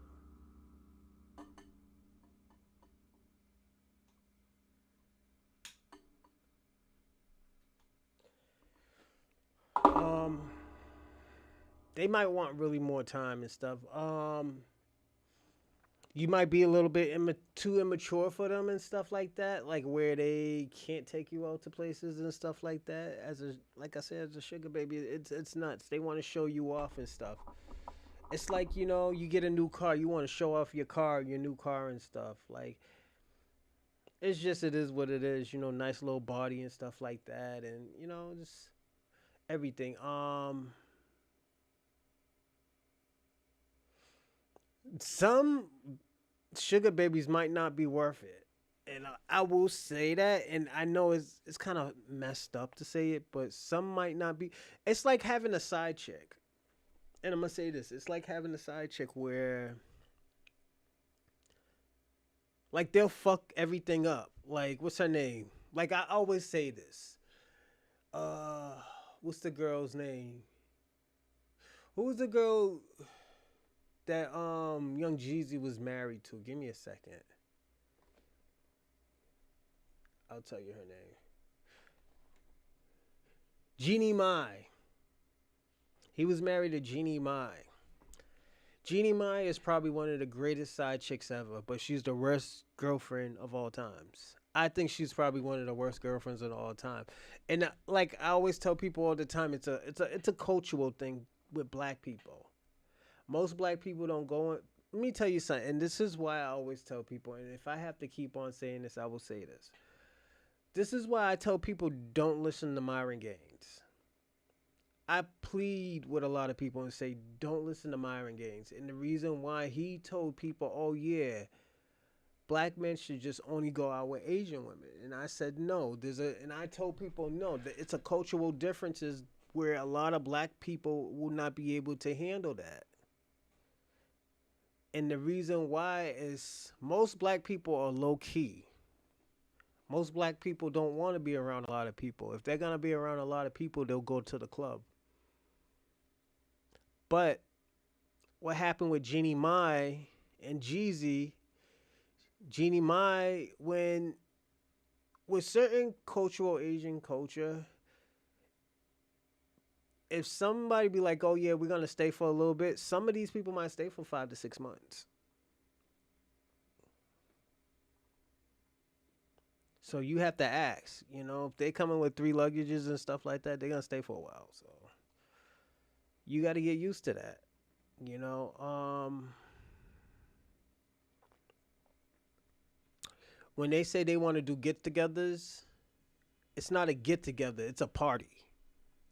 They might want really more time and stuff. You might be a little bit too immature for them and stuff like that, like where they can't take you out to places and stuff like that. As a like I said, as a sugar baby, it's nuts. They want to show you off and stuff. It's like you know, you get a new car, you want to show off your car, your new car and stuff. Like it's just it is what it is. You know, nice little body and stuff like that, and you know, just everything. Some sugar babies might not be worth it. And I will say that, and I know it's kind of messed up to say it, but some might not be. It's like having a side chick, and I'm gonna say this: it's like having a side chick where, like, they'll fuck everything up. Like, what's her name? Like, I always say this. Uh, what's the girl's name? Who was the girl that Young Jeezy was married to? Give me a second. I'll tell you her name. Jeannie Mai. He was married to Jeannie Mai. Jeannie Mai is probably one of the greatest side chicks ever, but she's the worst girlfriend of all times. I think she's probably one of the worst girlfriends of all time. And like I always tell people all the time, it's a cultural thing with black people. Most black people don't go in. Let me tell you something, and this is why I always tell people, and if I have to keep on saying this, I will say this. This is why I tell people don't listen to Myron Gaines. I plead with a lot of people and say, don't listen to Myron Gaines. And the reason why he told people, oh, yeah, black men should just only go out with Asian women. And I said, no, and I told people, no, that it's a cultural differences where a lot of black people will not be able to handle that. And the reason why is most black people are low key. Most black people don't want to be around a lot of people. If they're going to be around a lot of people, they'll go to the club. But what happened with Jeannie Mai and Jeezy? Jeannie Mai, when with certain cultural Asian culture, if somebody be like, "Oh yeah, we're gonna stay for a little bit," some of these people might stay for 5 to 6 months. So you have to ask, if they coming with 3 luggages and stuff like that, they're gonna stay for a while. So you got to get used to that. You know, when they say they want to do get-togethers, it's not a get-together; it's a party.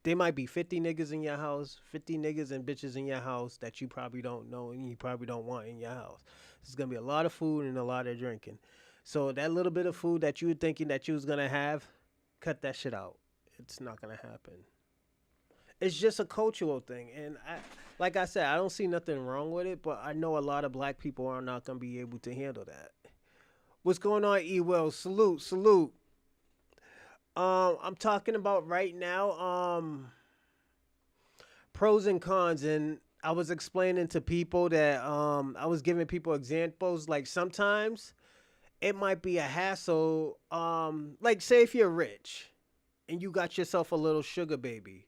There might be 50 niggas in your house, 50 niggas and bitches in your house that you probably don't know and you probably don't want in your house. There's gonna be a lot of food and a lot of drinking. So that little bit of food that you were thinking that you was gonna have, cut that shit out. It's not gonna happen. It's just a cultural thing, and like I said, I don't see nothing wrong with it. But I know a lot of black people are not gonna be able to handle that. What's going on, E Will? Salute, salute. I'm talking about right now. Pros and cons, and I was explaining to people that I was giving people examples. Like sometimes it might be a hassle. Like say if you're rich and you got yourself a little sugar baby,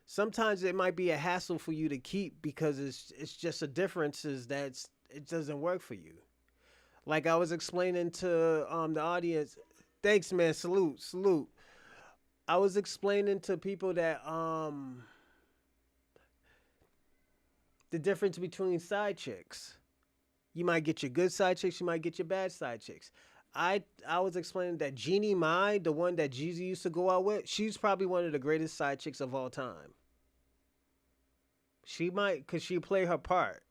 sometimes it might be a hassle for you to keep because it's just a difference is that it doesn't work for you. Like I was explaining to the audience. Thanks, man. Salute, salute. I was explaining to people that the difference between side chicks. You might get your good side chicks, you might get your bad side chicks. I was explaining that Jeannie Mai, the one that Jeezy used to go out with, she's probably one of the greatest side chicks of all time. She might, cause she play her part.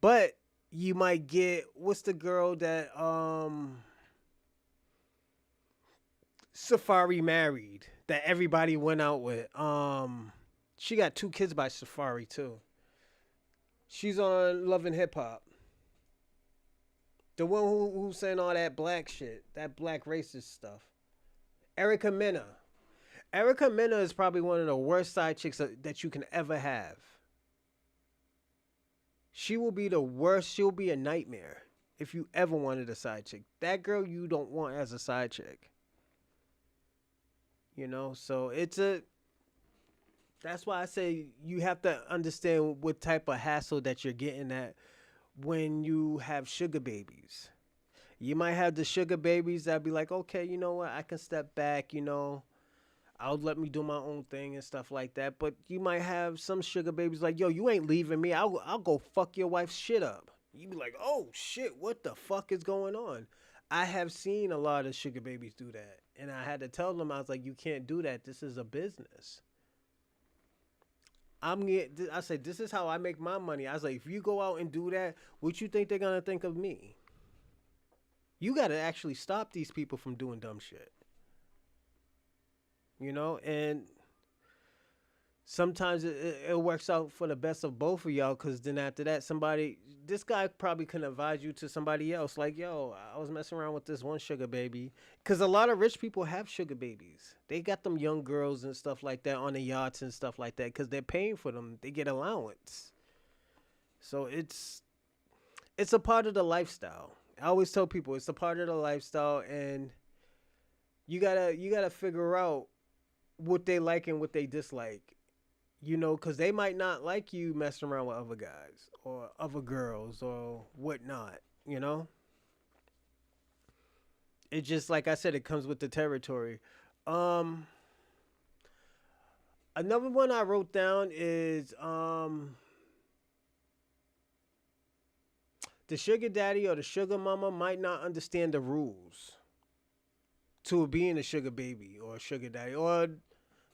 But you might get what's the girl that Safari married that everybody went out with. She got 2 kids by Safari too. She's on Love and Hip Hop. The one who's saying all that black shit, that black racist stuff. Erica Mena. Erica Mena is probably one of the worst side chicks that you can ever have. She will be the worst. She'll be a nightmare if you ever wanted a side chick. That girl you don't want as a side chick. So it's a. That's why I say you have to understand what type of hassle that you're getting at when you have sugar babies. You might have the sugar babies that be like, okay, you know what, I can step back, I'll let me do my own thing and stuff like that. But you might have some sugar babies like, yo, you ain't leaving me. I'll go fuck your wife's shit up. You be like, oh shit, what the fuck is going on? I have seen a lot of sugar babies do that. And I had to tell them, I was like, you can't do that. This is a business. I said, this is how I make my money. I was like, if you go out and do that, what you think they're gonna think of me? You gotta actually stop these people from doing dumb shit. And sometimes it works out for the best of both of y'all, because then after that, this guy probably can advise you to somebody else. Like, yo, I was messing around with this one sugar baby. Because a lot of rich people have sugar babies. They got them young girls and stuff like that on the yachts and stuff like that because they're paying for them. They get allowance. So it's a part of the lifestyle. I always tell people it's a part of the lifestyle, and you gotta figure out what they like and what they dislike. Because they might not like you messing around with other guys or other girls or whatnot. It just, like I said, it comes with the territory. Um, Another one I wrote down is the sugar daddy or the sugar mama might not understand the rules to being a sugar baby or a sugar daddy, or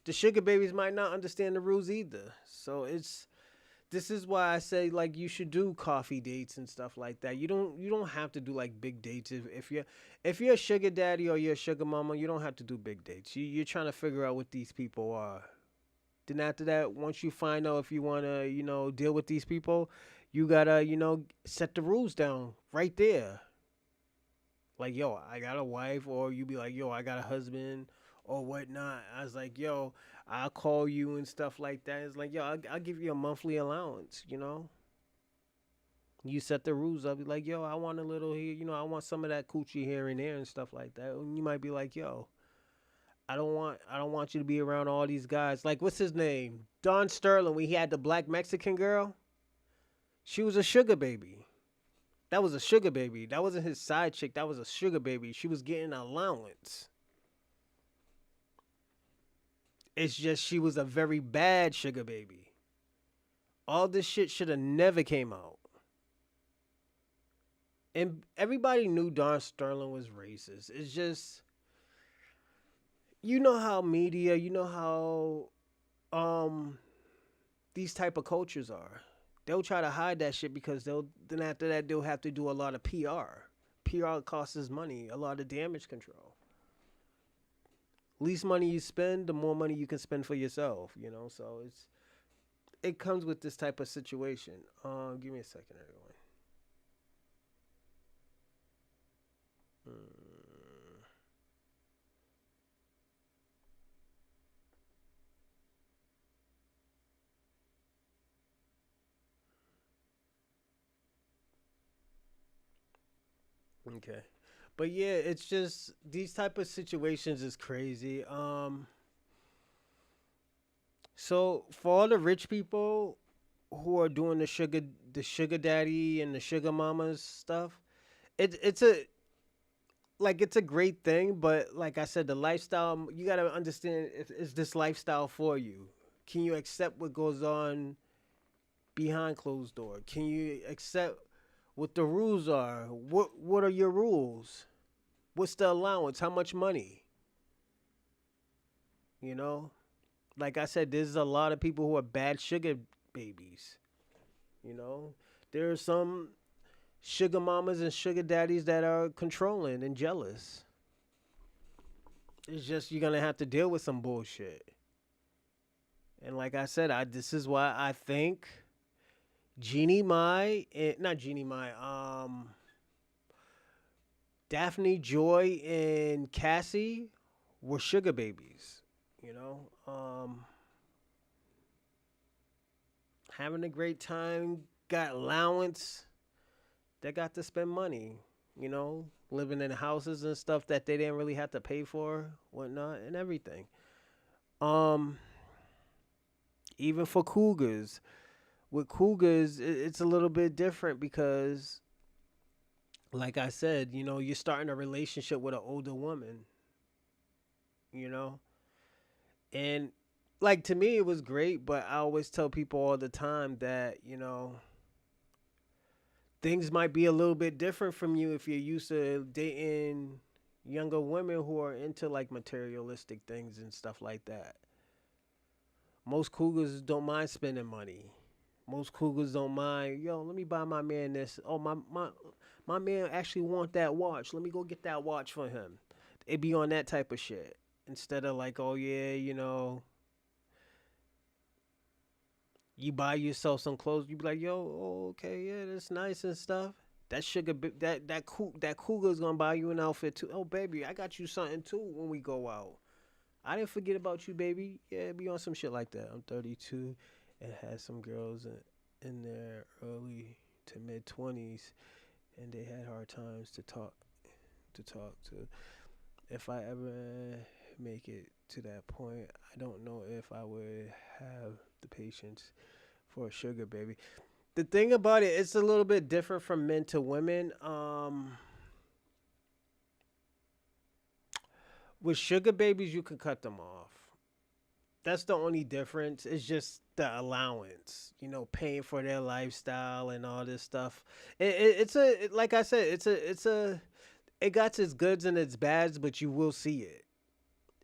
the sugar babies might not understand the rules either. So this is why I say like you should do coffee dates and stuff like that. You don't have to do like big dates if you're a sugar daddy or you're a sugar mama. You don't have to do big dates. You're trying to figure out what these people are. Then after that, once you find out if you want to deal with these people, you gotta set the rules down right there. Like, yo, I got a wife, or you be like, yo, I got a husband, or whatnot. I was like, yo, I'll call you and stuff like that. It's like, yo, I'll give you a monthly allowance, you know? You set the rules up. Be like, yo, I want a little here, I want some of that coochie here and there and stuff like that. And you might be like, yo, I don't want you to be around all these guys. Like, what's his name? Don Sterling, when he had the black Mexican girl, she was a sugar baby. That was a sugar baby. That wasn't his side chick. That was a sugar baby. She was getting an allowance. It's just she was a very bad sugar baby. All this shit should have never came out. And everybody knew Don Sterling was racist. It's just, you know how media, you know how these type of cultures are. They'll try to hide that shit because then after that they'll have to do a lot of PR. PR costs money, a lot of damage control. Least money you spend, the more money you can spend for yourself, So it comes with this type of situation. Give me a second, everyone. Okay. But yeah, it's just these type of situations is crazy. So for all the rich people who are doing the sugar daddy and the sugar mamas stuff, it's a great thing, but like I said, the lifestyle, you got to understand, if is this lifestyle for you? Can you accept what goes on behind closed door? Can you accept what the rules are? What are your rules? What's the allowance? How much money? You know? Like I said, there's a lot of people who are bad sugar babies. You know? There are some sugar mamas and sugar daddies that are controlling and jealous. It's just you're gonna have to deal with some bullshit. And like I said, this is why I think Jeannie Mai, not Jeannie Mai, Daphne Joy and Cassie were sugar babies. You know, having a great time, got allowance, they got to spend money. Living in houses and stuff that they didn't really have to pay for, whatnot, and everything. Um, Even for cougars, with cougars, it's a little bit different because, like I said, you're starting a relationship with an older woman. You know, and like to me, it was great, but I always tell people all the time that things might be a little bit different from you if you're used to dating younger women who are into like materialistic things and stuff like that. Most cougars don't mind spending money. Most cougars don't mind, yo, let me buy my man this. Oh, my man actually want that watch. Let me go get that watch for him. It be on that type of shit. Instead of like, oh yeah, you buy yourself some clothes, you be like, yo, oh, okay, yeah, that's nice and stuff. That that cougar's gonna buy you an outfit too. Oh baby, I got you something too when we go out. I didn't forget about you, baby. Yeah, be on some shit like that. I'm 32 and had some girls in their early to mid 20s, and they had hard times to. If I ever make it to that point, I don't know if I would have the patience for a sugar baby. The thing about it, it's a little bit different from men to women. With sugar babies, you can cut them off. That's the only difference. It's just the allowance, paying for their lifestyle and all this stuff. Like I said, it got its goods and its bads, but you will see it.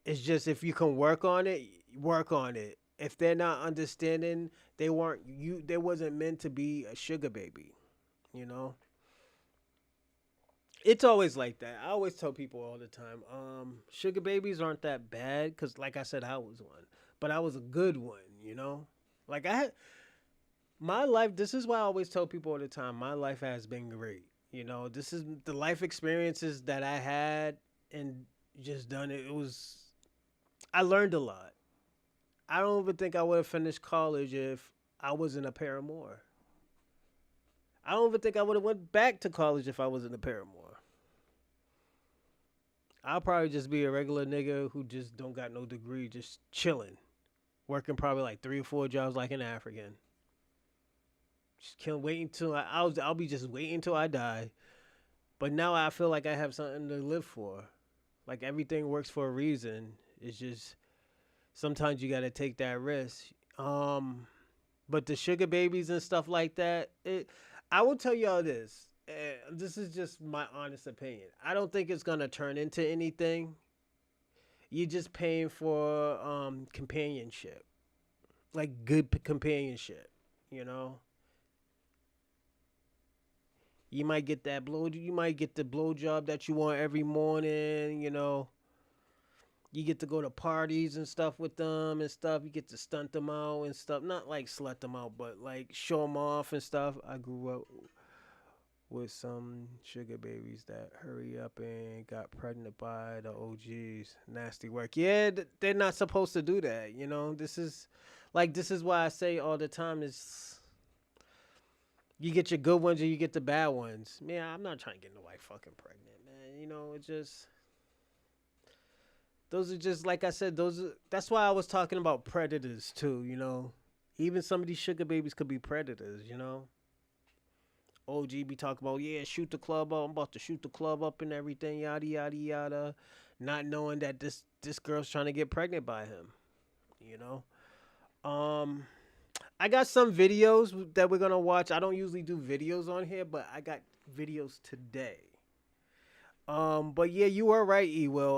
It's just if you can work on it, work on it. If they're not understanding, they wasn't meant to be a sugar baby, you know? It's always like that. I always tell people all the time, sugar babies aren't that bad cuz like I said I was one, but I was a good one. Like I had my life, this is why I always tell people all the time, my life has been great. This is the life experiences that I had and just done it. It was I learned a lot. I don't even think I would have finished college if I wasn't a paramour. I don't even think I would have went back to college if I wasn't a paramour. I'll probably just be a regular nigga who just don't got no degree, just chilling, working probably like 3 or 4 jobs like an African. Just can't wait until I'll be just waiting until I die. But now I feel like I have something to live for. Like everything works for a reason. It's just sometimes you gotta take that risk. But the sugar babies and stuff like that, I will tell y'all this. This is just my honest opinion. I don't think it's gonna turn into anything. You're just paying for companionship, like good companionship. You know, you might get that blow. You might get the blow job that you want every morning. You know, you get to go to parties and stuff with them and stuff. You get to stunt them out and stuff. Not like slut them out, but like show them off and stuff. I grew up with some sugar babies that hurry up and got pregnant by the OGs. Nasty work. Yeah, they're not supposed to do that. You know, this is why I say all the time is you get your good ones and you get the bad ones. Man, I'm not trying to get nobody fucking pregnant, man. You know, those are just, like I said, that's why I was talking about predators too, you know. Even some of these sugar babies could be predators, you know. OG be talking about, yeah, shoot the club up. I'm about to shoot the club up and everything, yada, yada, yada. Not knowing that this girl's trying to get pregnant by him, you know. I got some videos that we're going to watch. I don't usually do videos on here, but I got videos today. But yeah, you were right, E-Will.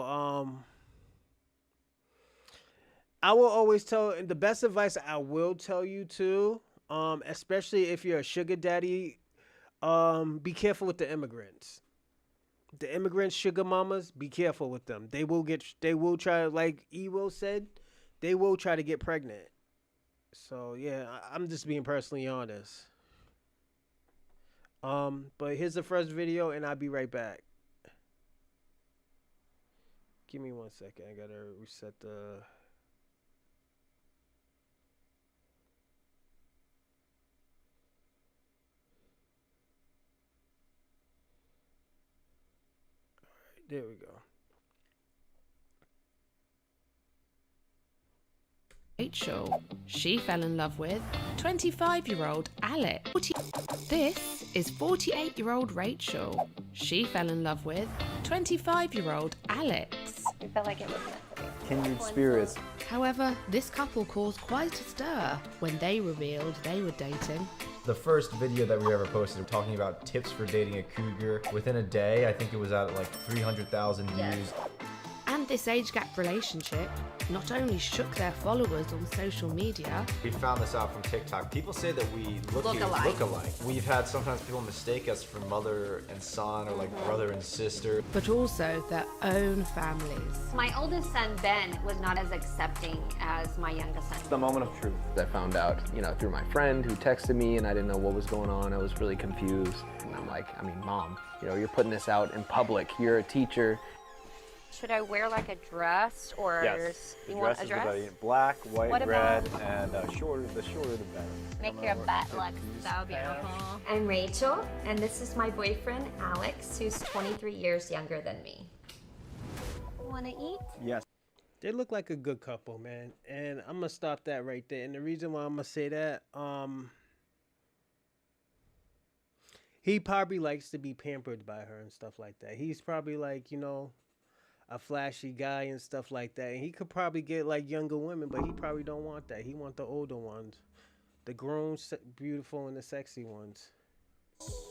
I will always tell, and the best advice I will tell you too, especially if you're a sugar daddy, be careful with the immigrants. The immigrant sugar mamas, be careful with them. They will try, like E-Will said, they will try to get pregnant. So yeah, I'm just being personally honest. But here's the first video, and I'll be right back. Give me 1 second. I gotta reset the. There we go. Rachel. She fell in love with 25-year-old Alex. This is 48-year-old Rachel. She fell in love with 25-year-old Alex. We felt like it was meant to be. Kindred spirits. However, this couple caused quite a stir when they revealed they were dating. The first video that we ever posted talking about tips for dating a cougar, within a day, I think it was at like 300,000 views. Yes. And this age gap relationship not only shook their followers on social media. We found this out from TikTok. People say that we look alike. We've had sometimes people mistake us for mother and son or like brother and sister. But also their own families. My oldest son, Ben, was not as accepting as my youngest son. The moment of truth. I found out, through my friend who texted me, and I didn't know what was going on. I was really confused. And I'm like, Mom, you're putting this out in public. You're a teacher. Should I wear like a dress or Yes. you The want dress a is dress? about black, white, What red, about- and the shorter the better. Make your butt look so beautiful. I'm Rachel, and this is my boyfriend, Alex, who's 23 years younger than me. Want to eat? Yes. They look like a good couple, man. And I'm gonna stop that right there. And the reason why I'm gonna say that, he probably likes to be pampered by her and stuff like that. He's probably like, a flashy guy and stuff like that. And he could probably get like younger women, but he probably don't want that. He want the older ones, the grown, beautiful, and the sexy ones.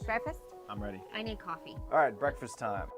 Breakfast? I'm ready. I need coffee. All right, breakfast time.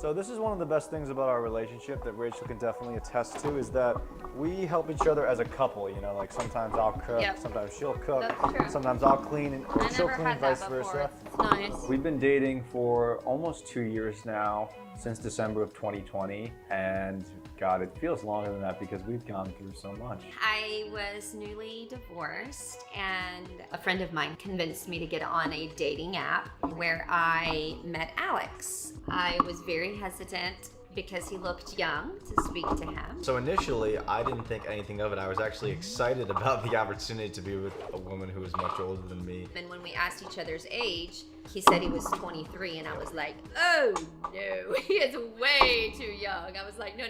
So this is one of the best things about our relationship that Rachel can definitely attest to, is that we help each other as a couple. Like sometimes I'll cook, Yep. sometimes she'll cook, That's true. sometimes I'll clean, or I she'll never clean, had vice that before. versa. It's nice. We've been dating for almost 2 years now, since December of 2020, and God, it feels longer than that because we've gone through so much. I was newly divorced, and a friend of mine convinced me to get on a dating app where I met Alex. I was very hesitant because he looked young to speak to him. So initially, I didn't think anything of it. I was actually excited about the opportunity to be with a woman who was much older than me. And when we asked each other's age, he said he was 23, and I was like, oh no, he is way too young. I was like, no.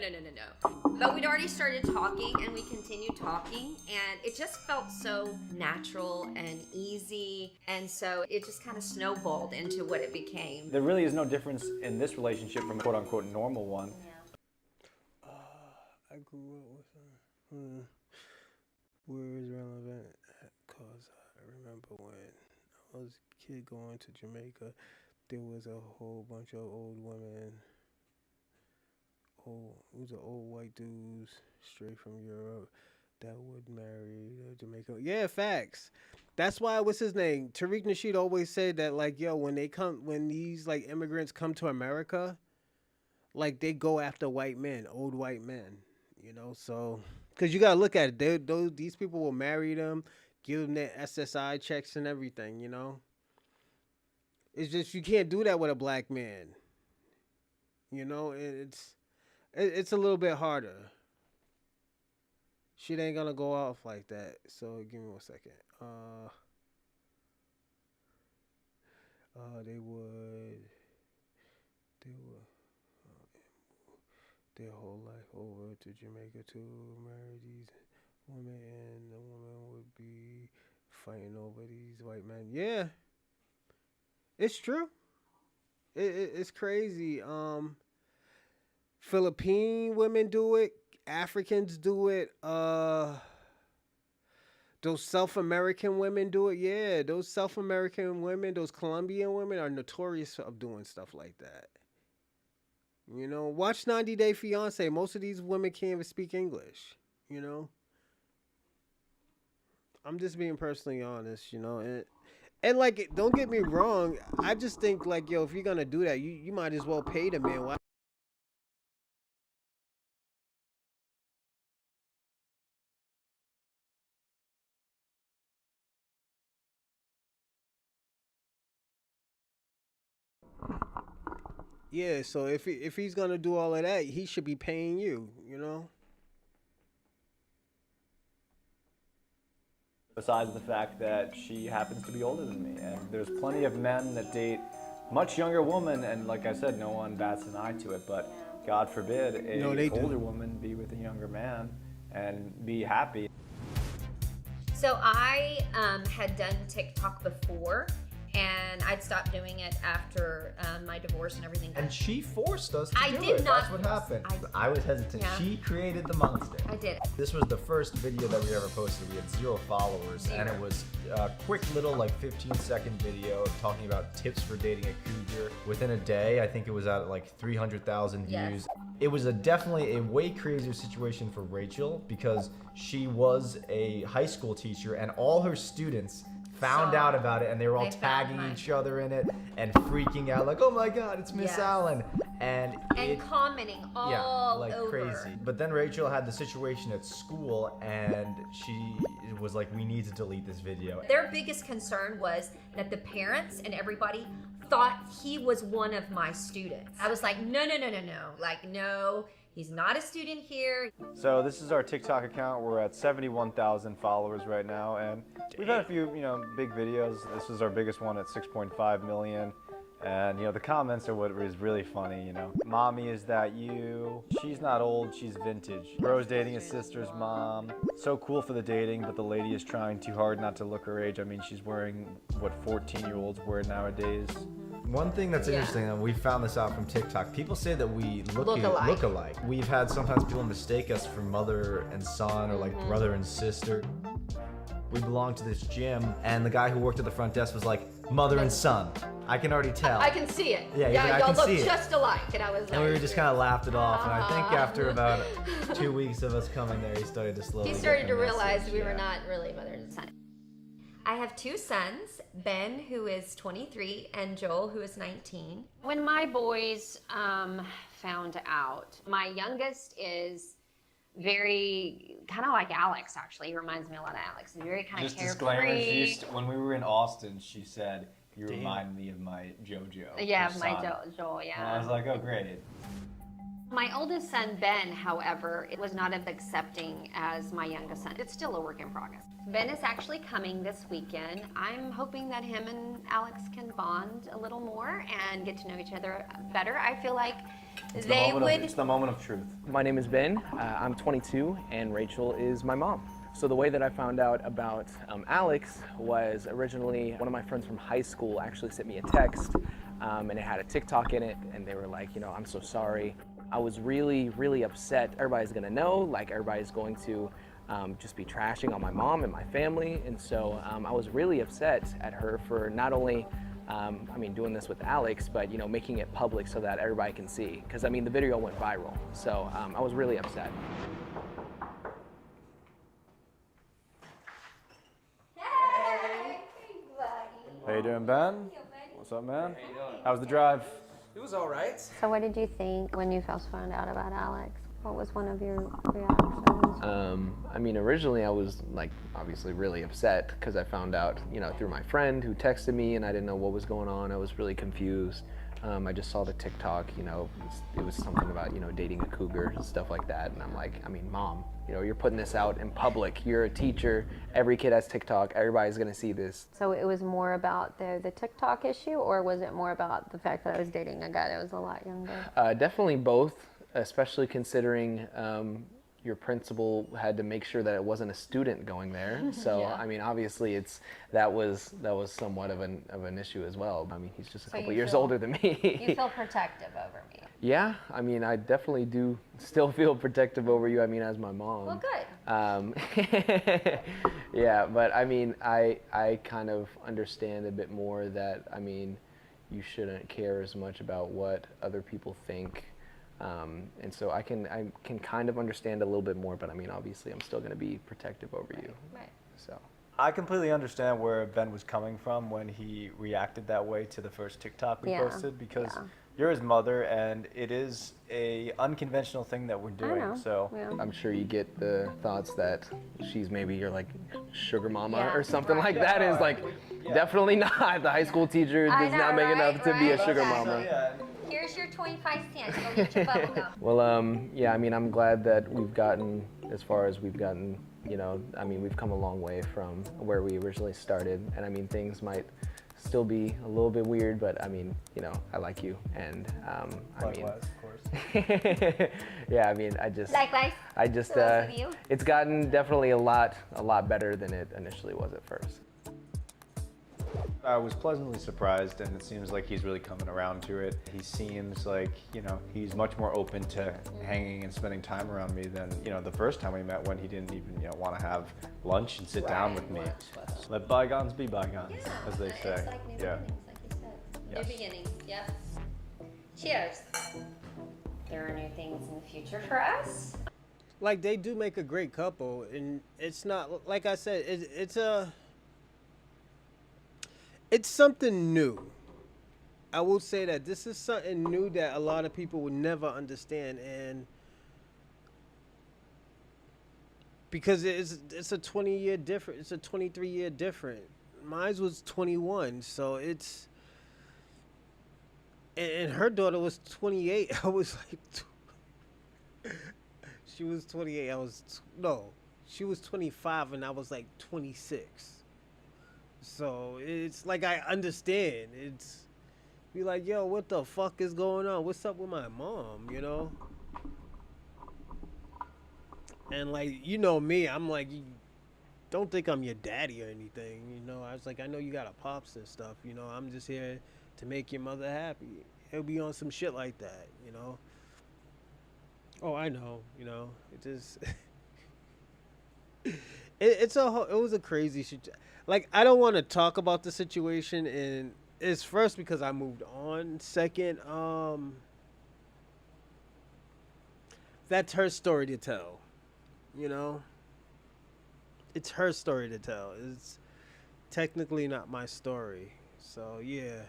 But we'd already started talking, and we continued talking, and it just felt so natural and easy, and so it just kind of snowballed into what it became. There really is no difference in this relationship from a quote-unquote normal one. I grew up with her. Where is relevant? Because I remember when I was a kid going to Jamaica, there was a whole bunch of old women. It was an old white dudes straight from Europe that would marry the Jamaican. Yeah, facts. That's why, what's his name? Tariq Nasheed always said that, like, yo, when these like immigrants come to America, like they go after white men, old white men, you know. So, because you gotta look at it, these people will marry them, give them their SSI checks and everything, you know. It's just you can't do that with a black man. You know, it's a little bit harder. Shit ain't gonna go off like that. So give me 1 second. They would their whole life over to Jamaica to marry these women, and the woman would be fighting over these white men. Yeah, it's true. It's crazy. Philippine women do it. Africans do it. Those South American women do it. Yeah, those South American women, those Colombian women are notorious of doing stuff like that. You know, watch 90 Day Fiance. Most of these women can't even speak English. You know, I'm just being personally honest. You know, and like, don't get me wrong. I just think like, yo, if you're gonna do that, you might as well pay the man. Why? Yeah, so if he's gonna do all of that, he should be paying you, you know. Besides the fact that she happens to be older than me, and there's plenty of men that date much younger women, and like I said, no one bats an eye to it. But God forbid a older woman be with a younger man and be happy. So I had done TikTok before, and I'd stopped doing it after my divorce and everything. And she forced us to do it. I did not. That's what happened. I was hesitant. Yeah. She created the monster. I did. This was the first video that we ever posted. We had 0 followers, and it was a quick little like 15-second video talking about tips for dating a cougar. Within a day, I think it was at like 300,000 views. Yes. It was definitely a way crazier situation for Rachel because she was a high school teacher, and all her students found out about it, and they were all tagging each other in it and freaking out like, oh my god, it's Miss Allen, and commenting all like over. Crazy. But then Rachel had the situation at school, and she was like, we need to delete this video. Their biggest concern was that the parents and everybody thought he was one of my students. I was like, no, like, no, he's not a student here. So this is our TikTok account. We're at 71,000 followers right now, and we've had a few, big videos. This was our biggest one at 6.5 million. And, the comments are what is really funny, Mommy, is that you? She's not old, she's vintage. Bro's dating his sister's mom. So cool for the dating, but the lady is trying too hard not to look her age. I mean, she's wearing what 14-year-olds wear nowadays. One thing that's interesting, and we found this out from TikTok, people say that we look alike. We've had sometimes people mistake us for mother and son or like brother and sister. We belonged to this gym, and the guy who worked at the front desk was like, mother and son. I can already tell. I can see it. Yeah, y'all look just alike. And I was like, and we just kind of laughed it off. And I think after about 2 weeks of us coming there, he started to slowly to realize we were not really mother and son. I have 2 sons, Ben, who is 23, and Joel, who is 19. When my boys found out, my youngest is very kind of like Alex, actually. He reminds me a lot of Alex. Very kind of carefree. When we were in Austin, she said, you remind me of my JoJo. Yeah, of my Joel, yeah. And I was like, oh, great. My oldest son, Ben, however, it was not as accepting as my youngest son. It's still a work in progress. Ben is actually coming this weekend. I'm hoping that him and Alex can bond a little more and get to know each other better. I feel like It's the moment of truth. My name is Ben, I'm 22, and Rachel is my mom. So the way that I found out about Alex was originally one of my friends from high school actually sent me a text, and it had a TikTok in it, and they were like, you know, I'm so sorry. I was really, really upset. Everybody's gonna know, like everybody's going to just be trashing on my mom and my family, and so I was really upset at her for not only doing this with Alex, but you know, making it public so that everybody can see. Because I mean, the video went viral, so I was really upset. Hey, buddy. How you doing, Ben? What's up, man? How's the drive? It was all right. So what did you think when you first found out about Alex? What was one of your reactions? Originally I was like obviously really upset because I found out, you know, through my friend who texted me, and I didn't know what was going on. I was really confused. I just saw the TikTok, you know, it was something about, you know, dating a cougar and stuff like that. And I'm like, I mean, Mom, you know, you're putting this out in public. You're a teacher. Every kid has TikTok. Everybody's going to see this. So it was more about the TikTok issue, or was it more about the fact that I was dating a guy that was a lot younger? Definitely both, especially considering your principal had to make sure that it wasn't a student going there. So Yeah. I mean, obviously that was somewhat of an issue as well. I mean, he's just a So couple you years feel- older than me. You feel protective over me. Yeah, I mean, I definitely do still feel protective over you. I mean, as my mom. Well, good. Yeah, but I mean, I kind of understand a bit more that, I mean, you shouldn't care as much about what other people think. And so I can kind of understand a little bit more, but I mean, obviously I'm still going to be protective over you. Right. So. I completely understand where Ben was coming from when he reacted that way to the first TikTok we posted, because you're his mother, and it is a unconventional thing that we're doing. know. So Yeah. I'm sure you get the thoughts that she's maybe your like sugar mama Yeah, or something right. like that. Is like definitely not. The high school teacher I does know, not make right? enough to be a Right, sugar exactly. mama. yeah. Here's your 25 cents. Go get your bubble gum. Well, yeah, I mean, I'm glad that we've gotten as far as we've gotten, you know, I mean, we've come a long way from where we originally started. And I mean, things might still be a little bit weird, but I mean, you know, I like you. And Likewise, of course. yeah, I mean, I just, Likewise. Those of you. it's gotten definitely a lot better than it initially was at first. I was pleasantly surprised, and it seems like he's really coming around to it. He seems like, you know, he's much more open to hanging and spending time around me than, you know, the first time we met, when he didn't even, you know, want to have lunch and sit down with me. Let bygones be bygones, as they say. It's like new beginnings, like you said. Yes. New beginnings, yep. Cheers. There are new things in the future for us. Like, they do make a great couple, and it's not, like I said, it's something new. I will say that this is something new that a lot of people would never understand, and because it's a 20-year difference, it's a 23-year difference. Mine was 21, so it's, and her daughter was 28. I was like, she was 28. She was 25, and I was like 26. So it's like, I understand. It's be like, yo, what the fuck is going on? What's up with my mom, you know? And like, you know me, I'm like, don't think I'm your daddy or anything, you know? I was like, I know you got a pops and stuff, you know? I'm just here to make your mother happy. He'll be on some shit like that, you know? Oh, I know, you know? It just... it was a crazy shit. Like, I don't want to talk about the situation, and it's first because I moved on. Second, that's her story to tell, you know? It's her story to tell. It's technically not my story. So, yeah.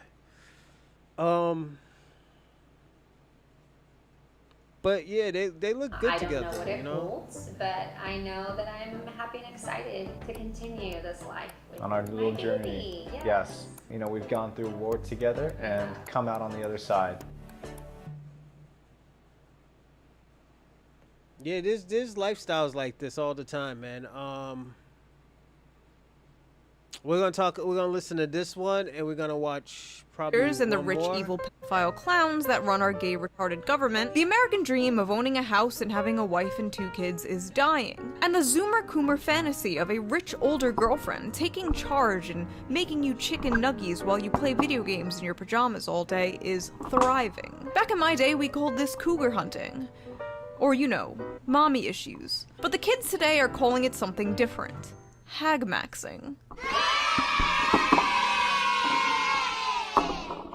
But yeah, they look good together. I don't know what it you know? holds, but I know that I'm happy and excited to continue this life with On our my little baby. journey. Yes. Yes. You know, we've gone through war together and come out on the other side. Yeah, there's lifestyles like this all the time, man. We're gonna listen to this one, and we're gonna watch probably And the one rich, more. evil pedophile clowns that run our gay, retarded government, the American dream of owning a house and having a wife and 2 kids is dying. And the Zoomer-Coomer fantasy of a rich, older girlfriend taking charge and making you chicken nuggies while you play video games in your pajamas all day is thriving. Back in my day, we called this cougar hunting. Or, you know, mommy issues. But the kids today are calling it something different. Hag-maxing.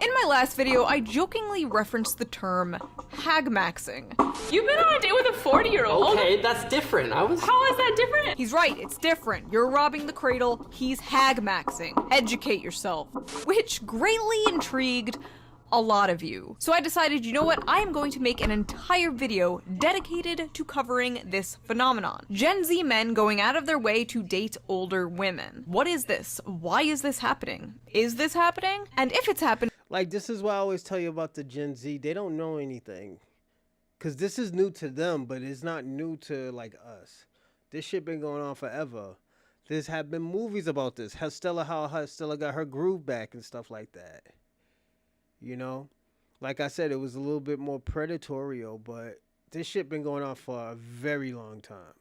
In my last video, I jokingly referenced the term hag-maxing. You've been on a date with a 40-year-old? Okay, that's different. How is that different? He's right, it's different. You're robbing the cradle, he's hag-maxing. Educate yourself. Which greatly intrigued a lot of you. So I decided, you know what, I am going to make an entire video dedicated to covering this phenomenon. Gen Z men going out of their way to date older women. What is this? Why is this happening? Is this happening? And if it's happening, Like, this is why I always tell you about the Gen Z. They don't know anything. Because this is new to them, but it's not new to, like, us. This shit been going on forever. There's have been movies about this. How Stella got her groove back and stuff like that. You know? Like I said, it was a little bit more predatorial, but this shit been going on for a very long time.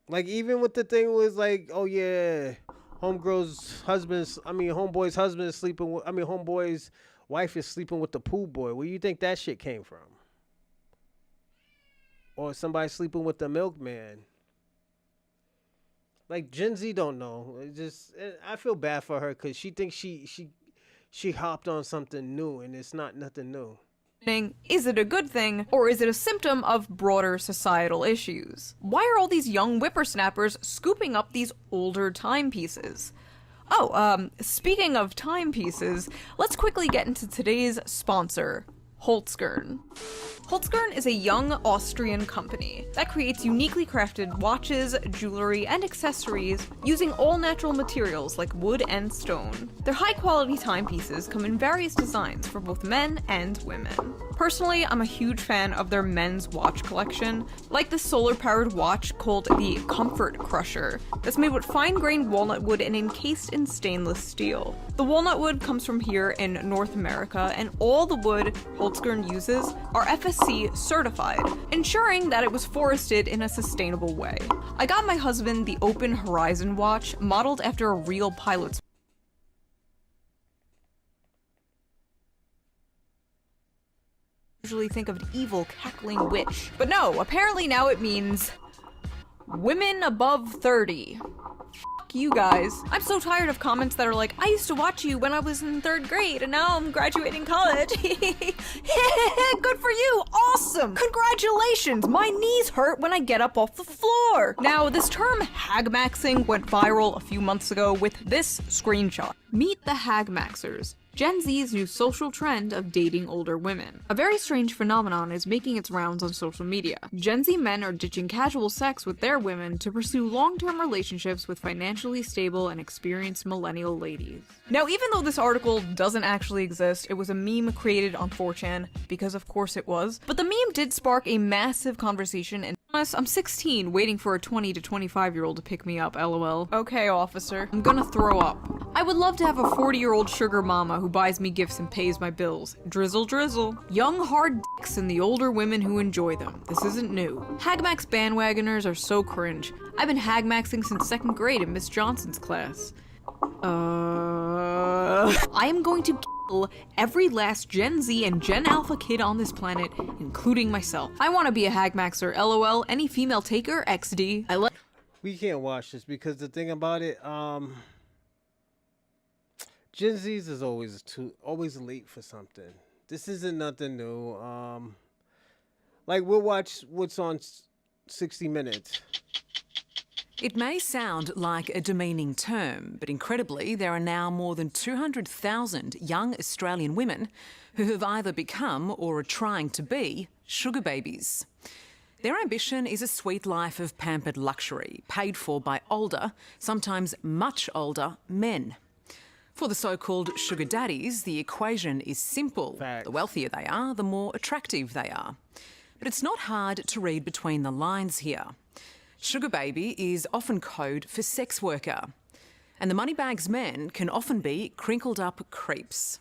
Like, even with the thing was like, oh yeah, homeboy's husband is sleeping with, homeboy's wife is sleeping with the pool boy. Where you think that shit came from? Or somebody sleeping with the milkman. Like, Gen Z don't know. I feel bad for her because she thinks she hopped on something new, and it's not nothing new. is it a good thing, or is it a symptom of broader societal issues? Why are all these young whippersnappers scooping up these older timepieces? Oh, speaking of timepieces, let's quickly get into today's sponsor, Holzgern. Holzgern is a young Austrian company that creates uniquely crafted watches, jewelry, and accessories using all natural materials like wood and stone. Their high-quality timepieces come in various designs for both men and women. Personally, I'm a huge fan of their men's watch collection, like the solar-powered watch called the Comfort Crusher, that's made with fine-grained walnut wood and encased in stainless steel. The walnut wood comes from here in North America, and all the wood Holzgern uses are FSC certified, ensuring that it was forested in a sustainable way. I got my husband the Open Horizon watch, modeled after a real pilot's. Usually think of an evil cackling witch, but no, apparently now it means women above 30. Fuck you guys. I'm so tired of comments that are like, I used to watch you when I was in 3rd grade and now I'm graduating college. Good for you, awesome, congratulations, my knees hurt when I get up off the floor. Now, this term hagmaxing went viral a few months ago with this screenshot. Meet the hagmaxers. Gen Z's new social trend of dating older women. A very strange phenomenon is making its rounds on social media. Gen Z men are ditching casual sex with their women to pursue long-term relationships with financially stable and experienced millennial ladies. Now, even though this article doesn't actually exist, it was a meme created on 4chan, because of course it was, but the meme did spark a massive conversation, and I'm 16, waiting for a 20 to 25-year-old to pick me up, lol. Okay, officer. I'm gonna throw up. I would love to have a 40-year-old sugar mama who buys me gifts and pays my bills. Drizzle, drizzle. Young, hard dicks and the older women who enjoy them. This isn't new. Hagmax bandwagoners are so cringe. I've been hagmaxing since 2nd grade in Miss Johnson's class. I am going to kill every last Gen Z and Gen Alpha kid on this planet, including myself. I want to be a hagmaxer, lol. Any female taker, XD. We can't watch this because the thing about it, Gen Z's is always late for something. This isn't nothing new. Like, we'll watch what's on 60 Minutes. It may sound like a demeaning term, but incredibly, there are now more than 200,000 young Australian women who have either become or are trying to be sugar babies. Their ambition is a sweet life of pampered luxury, paid for by older, sometimes much older, men. For the so-called sugar daddies, the equation is simple. Facts. The wealthier they are, the more attractive they are. But it's not hard to read between the lines here. Sugar baby is often code for sex worker. And the moneybags men can often be crinkled up creeps.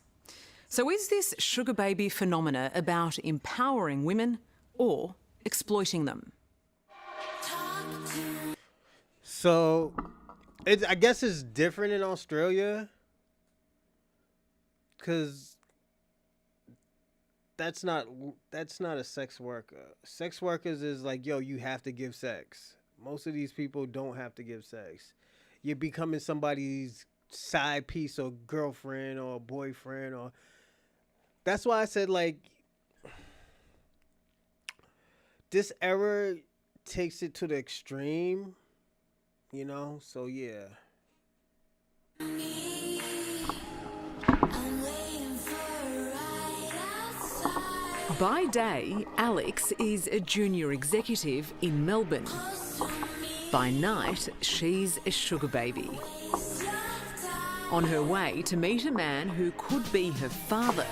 So is this sugar baby phenomena about empowering women or exploiting them? So, I guess it's different in Australia, because that's not a sex worker. Sex workers is like, yo, you have to give sex. Most of these people don't have to give sex. You're becoming somebody's side piece or girlfriend or boyfriend, or that's why I said, like, this era takes it to the extreme, you know? So yeah. By day, Alex is a junior executive in Melbourne. By night, she's a sugar baby. On her way to meet a man who could be her father.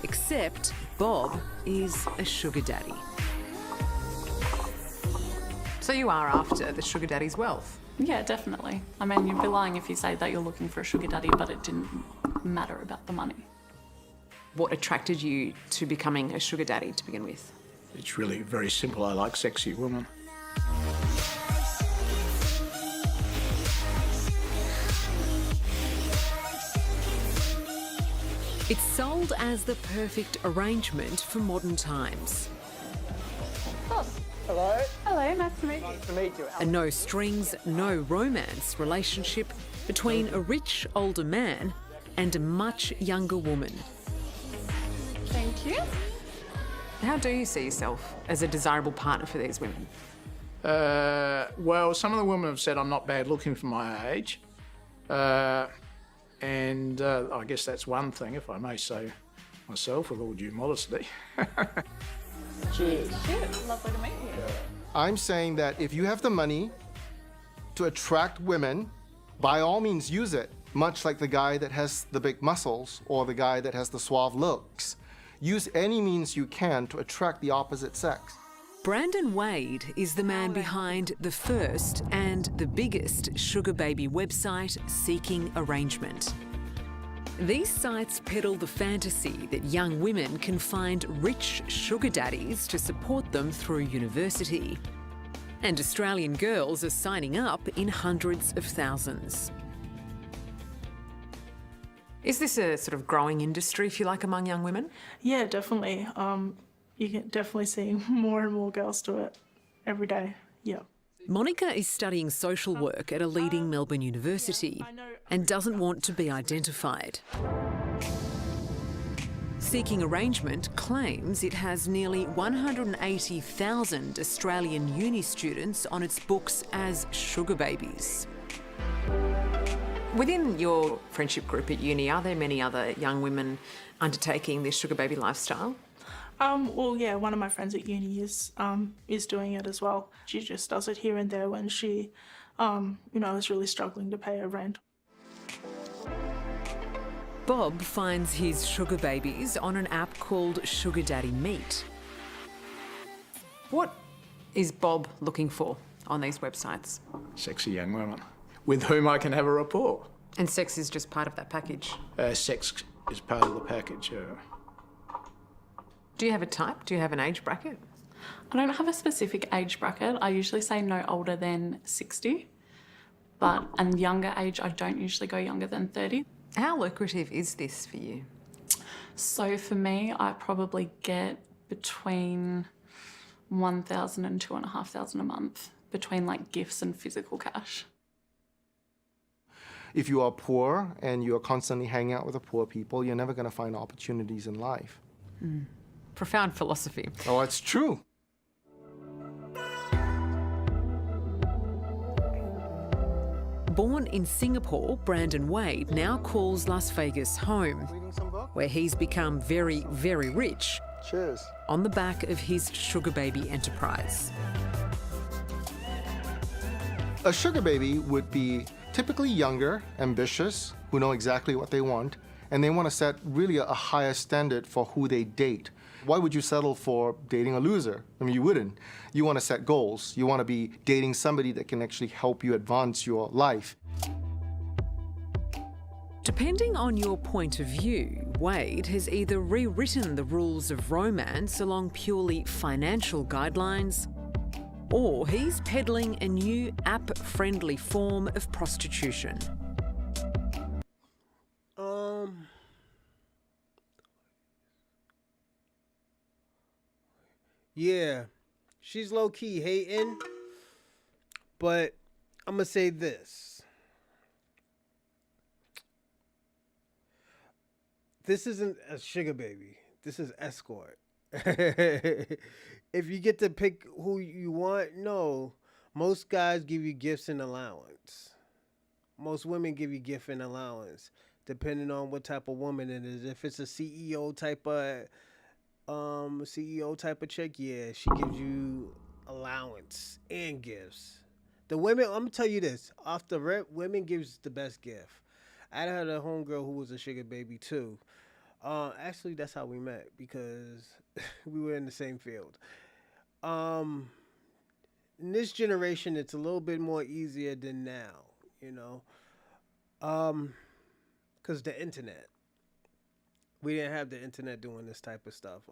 Except Bob is a sugar daddy. So you are after the sugar daddy's wealth? Yeah, definitely. I mean, you'd be lying if you say that you're looking for a sugar daddy, but it didn't matter about the money. What attracted you to becoming a sugar daddy to begin with? It's really very simple. I like sexy women. It's sold as the perfect arrangement for modern times. Oh. Hello. Hello, nice to meet you. Nice to meet you. A no strings, no romance relationship between a rich older man and a much younger woman. Thank you. How do you see yourself as a desirable partner for these women? Well, some of the women have said I'm not bad looking for my age. I guess that's one thing, if I may say myself, with all due modesty. Cheers. Cheers. Lovely to meet you. I'm saying that if you have the money to attract women, by all means use it, much like the guy that has the big muscles or the guy that has the suave looks. Use any means you can to attract the opposite sex. Brandon Wade is the man behind the first and the biggest sugar baby website, Seeking Arrangement. These sites peddle the fantasy that young women can find rich sugar daddies to support them through university. And Australian girls are signing up in hundreds of thousands. Is this a sort of growing industry, if you like, among young women? Yeah, definitely. You can definitely see more and more girls do it every day. Yeah. Monica is studying social work at a leading Melbourne university and doesn't want to be identified. Seeking Arrangement claims it has nearly 180,000 Australian uni students on its books as sugar babies. Within your friendship group at uni, are there many other young women undertaking this sugar baby lifestyle? Well, yeah, one of my friends at uni is doing it as well. She just does it here and there when she, is really struggling to pay her rent. Bob finds his sugar babies on an app called Sugar Daddy Meet. What is Bob looking for on these websites? Sexy young women with whom I can have a rapport. And sex is just part of that package? Sex is part of the package, Do you have a type? Do you have an age bracket? I don't have a specific age bracket. I usually say no older than 60, and younger age, I don't usually go younger than 30. How lucrative is this for you? So for me, I probably get between $1,000 and $2,500 a month between like gifts and physical cash. If you are poor and you are constantly hanging out with the poor people, you're never going to find opportunities in life. Profound philosophy. Oh, it's true. Born in Singapore, Brandon Wade now calls Las Vegas home, where he's become very, very rich. Cheers. On the back of his sugar baby enterprise. A sugar baby would be typically younger, ambitious, who know exactly what they want, and they want to set really a higher standard for who they date. Why would you settle for dating a loser? I mean, you wouldn't. You want to set goals. You want to be dating somebody that can actually help you advance your life. Depending on your point of view, Wade has either rewritten the rules of romance along purely financial guidelines, or he's peddling a new app-friendly form of prostitution. Yeah, she's low-key hating, but I'm gonna say this. This isn't a sugar baby. This is escort. If you get to pick who you want, no. Most guys give you gifts and allowance. Most women give you gift and allowance, depending on what type of woman it is. If it's a CEO type of chick, yeah, she gives you allowance and gifts. The women, I'm gonna tell you this, off the rip, women gives the best gift. I had a homegirl who was a sugar baby too. Actually, that's how we met, because we were in the same field. In this generation, it's a little bit more easier than now, you know, because the internet. We didn't have the internet doing this type of stuff.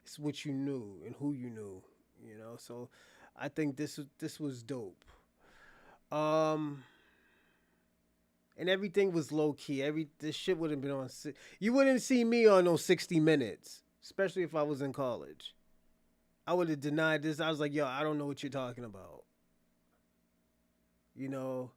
It's what you knew and who you knew, you know. So I think this was dope. And everything was low key. This shit wouldn't been on. You wouldn't see me on those 60 Minutes, especially if I was in college. I would have denied this. I was like, yo, I don't know what you're talking about. You know,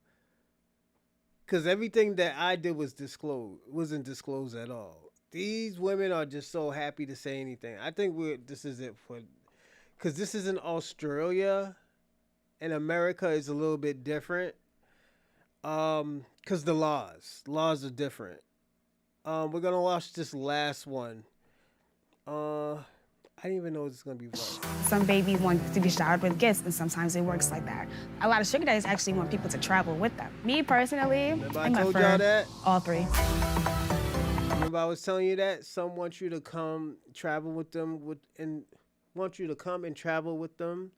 because everything that I did wasn't disclosed at all. These women are just so happy to say anything. I think this is it for, because this is in Australia, and America is a little bit different. Because the laws are different. We're gonna watch this last one. I didn't even know this was gonna be fun. Some babies want to be showered with gifts, and sometimes it works like that. A lot of sugar daddies actually want people to travel with them. Me personally, Remember I told y'all that? All three. Remember I was telling you that? Some want you to come travel with them and travel with them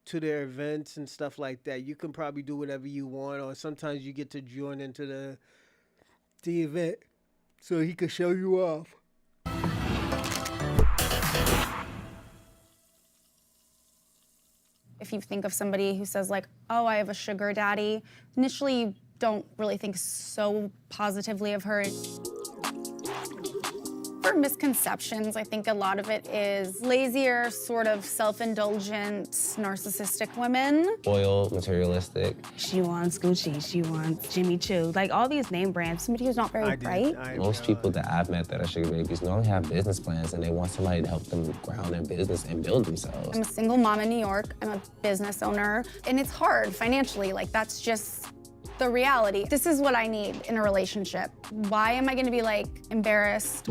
to their events and stuff like that. You can probably do whatever you want, or sometimes you get to join into the event so he can show you off. If you think of somebody who says like, oh, I have a sugar daddy, initially you don't really think so positively of her. For misconceptions, I think a lot of it is lazier, sort of self-indulgent, narcissistic women. Loyal, materialistic. She wants Gucci, she wants Jimmy Choo, like all these name brands. Somebody who's not very bright. Most people that I've met that are sugar babies normally have business plans, and they want somebody to help them ground their business and build themselves. I'm a single mom in New York. I'm a business owner, and it's hard financially. Like, that's just the reality. This is what I need in a relationship. Why am I gonna be like embarrassed?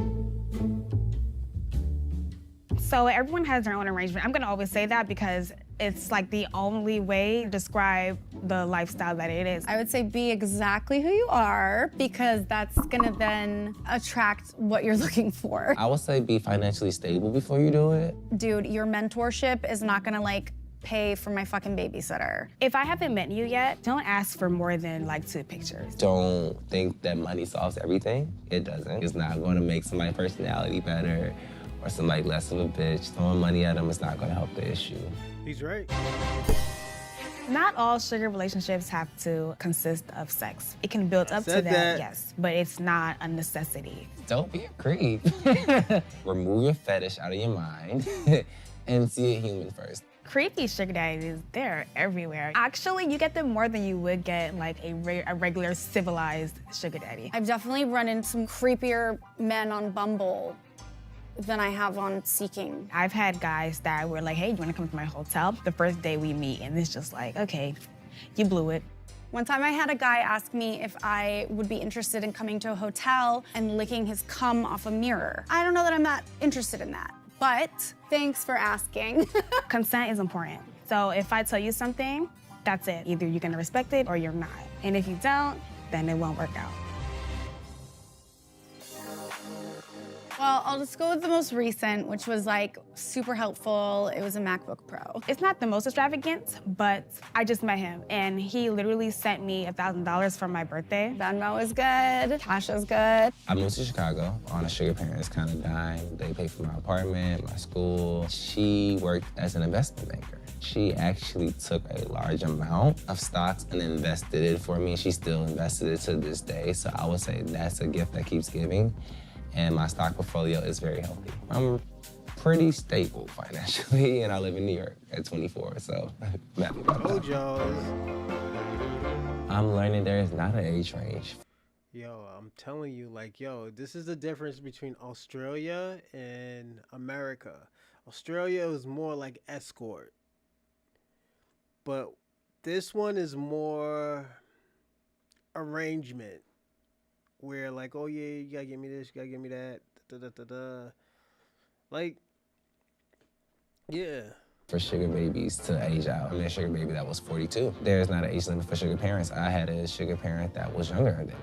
So everyone has their own arrangement. I'm gonna always say that because it's like the only way to describe the lifestyle that it is. I would say be exactly who you are, because that's gonna then attract what you're looking for. I would say be financially stable before you do it. Dude, your mentorship is not gonna like pay for my fucking babysitter. If I haven't met you yet, don't ask for more than like 2 pictures. Don't think that money solves everything. It doesn't. It's not gonna make somebody's personality better or somebody less of a bitch. Throwing money at them is not gonna help the issue. He's right. Not all sugar relationships have to consist of sex. It can build up to that, yes, but it's not a necessity. Don't be a creep. Remove your fetish out of your mind and see a human first. Creepy sugar daddies, they're everywhere. Actually, you get them more than you would get like a regular civilized sugar daddy. I've definitely run into some creepier men on Bumble than I have on Seeking. I've had guys that were like, hey, you wanna come to my hotel? The first day we meet, and it's just like, okay, you blew it. One time I had a guy ask me if I would be interested in coming to a hotel and licking his cum off a mirror. I don't know that I'm that interested in that, but thanks for asking. Consent is important. So if I tell you something, that's it. Either you're gonna respect it or you're not. And if you don't, then it won't work out. Well, I'll just go with the most recent, which was like super helpful. It was a MacBook Pro. It's not the most extravagant, but I just met him and he literally sent me $1,000 for my birthday. Venmo is good, cash is good. I moved to Chicago on a sugar parents kind of dime. They paid for my apartment, my school. She worked as an investment banker. She actually took a large amount of stocks and invested it for me. She still invested it to this day. So I would say that's a gift that keeps giving. And my stock portfolio is very healthy. I'm pretty stable financially, and I live in New York at 24, so I'm happy about that. I'm learning there is not an age range. Yo, I'm telling you, like, yo, this is the difference between Australia and America. Australia is more like escort. But this one is more arrangement. Where like, oh yeah, you gotta give me this, you gotta give me that, da da da da. Like, yeah. For sugar babies to age out. I met a sugar baby that was 42. There's not an age limit for sugar parents. I had a sugar parent that was younger than me.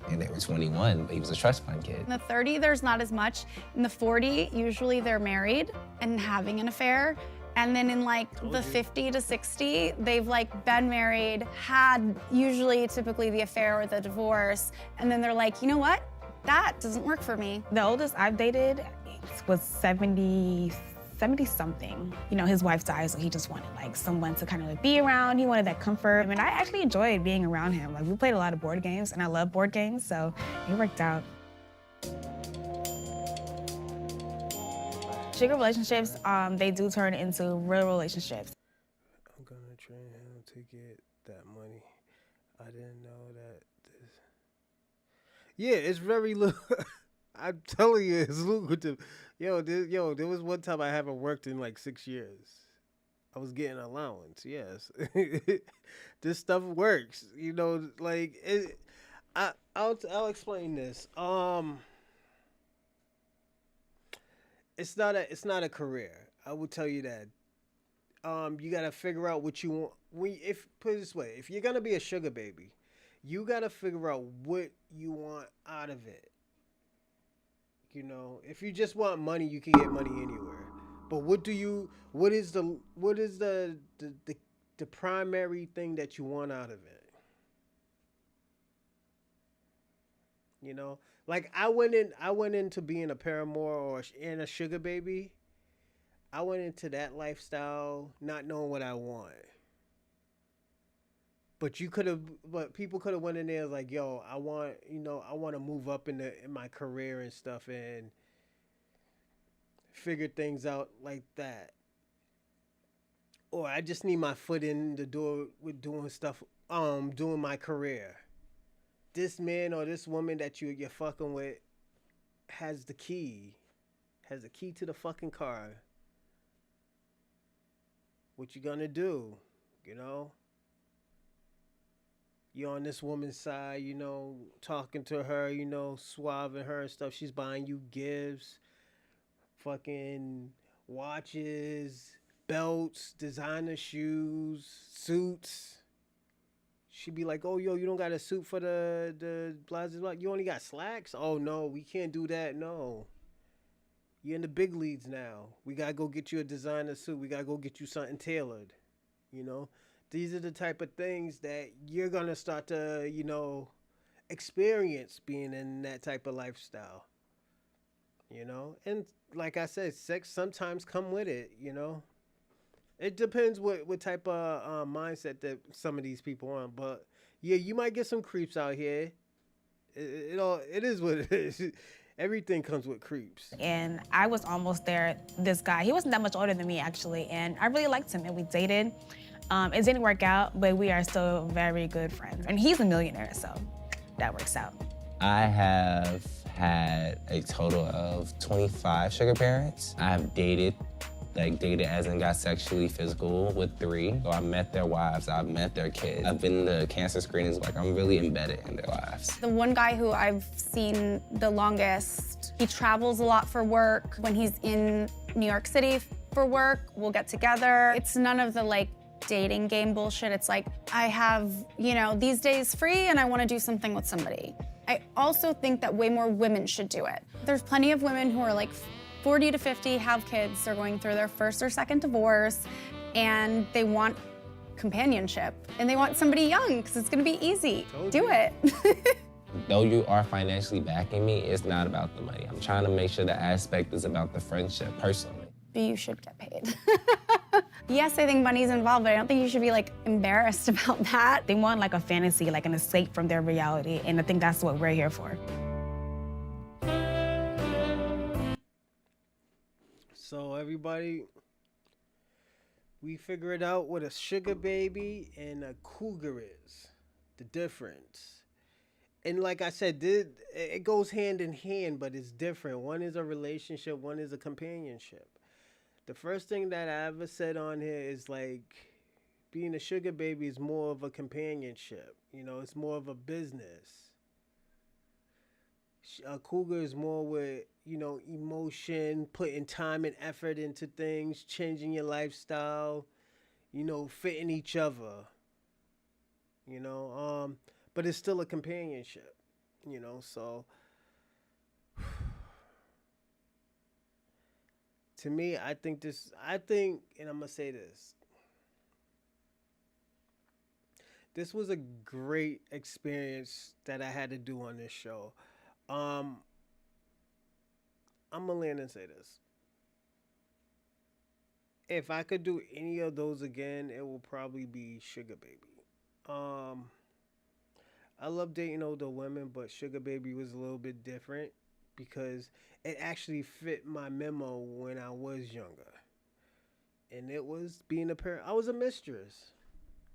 And they were 21, but he was a trust fund kid. In the 30, there's not as much. In the 40, usually they're married and having an affair. And then in like the 50 to 60, they've like been married, had typically the affair or the divorce, and then they're like, you know what? That doesn't work for me. The oldest I've dated was 70 something. You know, his wife died, so he just wanted like someone to kind of like, be around. He wanted that comfort. I mean, I actually enjoyed being around him. Like we played a lot of board games, and I love board games, so it worked out. Sugar relationships, they do turn into real relationships. I'm gonna train him to get that money. I didn't know that this. Yeah, it's very I'm telling you, it's lucrative. Yo, there was one time I haven't worked in like 6 years. I was getting allowance. Yes, this stuff works. You know, like it. I'll explain this. It's not a career. I will tell you that. You gotta figure out what you want. Put it this way, if you're gonna be a sugar baby, you gotta figure out what you want out of it. You know, if you just want money, you can get money anywhere. But what is the primary thing that you want out of it? You know? Like I went into being a paramour or a sugar baby. I went into that lifestyle not knowing what I want. But people could have went in there like, yo, I want to move up in my career and stuff and figure things out like that. Or I just need my foot in the door with doing stuff, doing my career. This man or this woman that you're fucking with has the key to the fucking car. What you gonna do? You know? You're on this woman's side, you know, talking to her, you know, suaving her and stuff. She's buying you gifts, fucking watches, belts, designer shoes, suits. She'd be like, oh, yo, you don't got a suit for the blah, blah, blah. You only got slacks? Oh, no, we can't do that. No. You're in the big leagues now. We got to go get you a designer suit. We got to go get you something tailored. You know? These are the type of things that you're going to start to, you know, experience being in that type of lifestyle. You know? And like I said, sex sometimes come with it, you know? It depends what type of mindset that some of these people are on. But, yeah, you might get some creeps out here. It is what it is. Everything comes with creeps. And I was almost there. This guy, he wasn't that much older than me, actually. And I really liked him, and we dated. It didn't work out, but we are still very good friends. And he's a millionaire, so that works out. I have had a total of 25 sugar parents. I've dated as in got sexually physical with 3. So I met their wives, I've met their kids. I've been to cancer screenings, like I'm really embedded in their lives. The one guy who I've seen the longest, he travels a lot for work. When he's in New York City for work, we'll get together. It's none of the like dating game bullshit. It's like, I have, these days free and I want to do something with somebody. I also think that way more women should do it. There's plenty of women who are like 40 to 50, have kids, they're going through their first or second divorce, and they want companionship, and they want somebody young because it's gonna be easy. Do it. Though you are financially backing me, it's not about the money. I'm trying to make sure the aspect is about the friendship, personally. You should get paid. Yes, I think money's involved, but I don't think you should be like embarrassed about that. They want like a fantasy, like an escape from their reality, and I think that's what we're here for. So everybody, we figured out what a sugar baby and a cougar is, the difference. And like I said, it goes hand in hand, but it's different. One is a relationship, one is a companionship. The first thing that I ever said on here is like, being a sugar baby is more of a companionship. It's more of a business. A cougar is more with, emotion, putting time and effort into things, changing your lifestyle, fitting each other, but it's still a companionship, so to me, and I'm gonna say this was a great experience that I had to do on this show. I'm gonna land and say this. If I could do any of those again, it will probably be Sugar Baby. I love dating older women, but Sugar Baby was a little bit different because it actually fit my memo when I was younger. And it was being a parent. I was a mistress.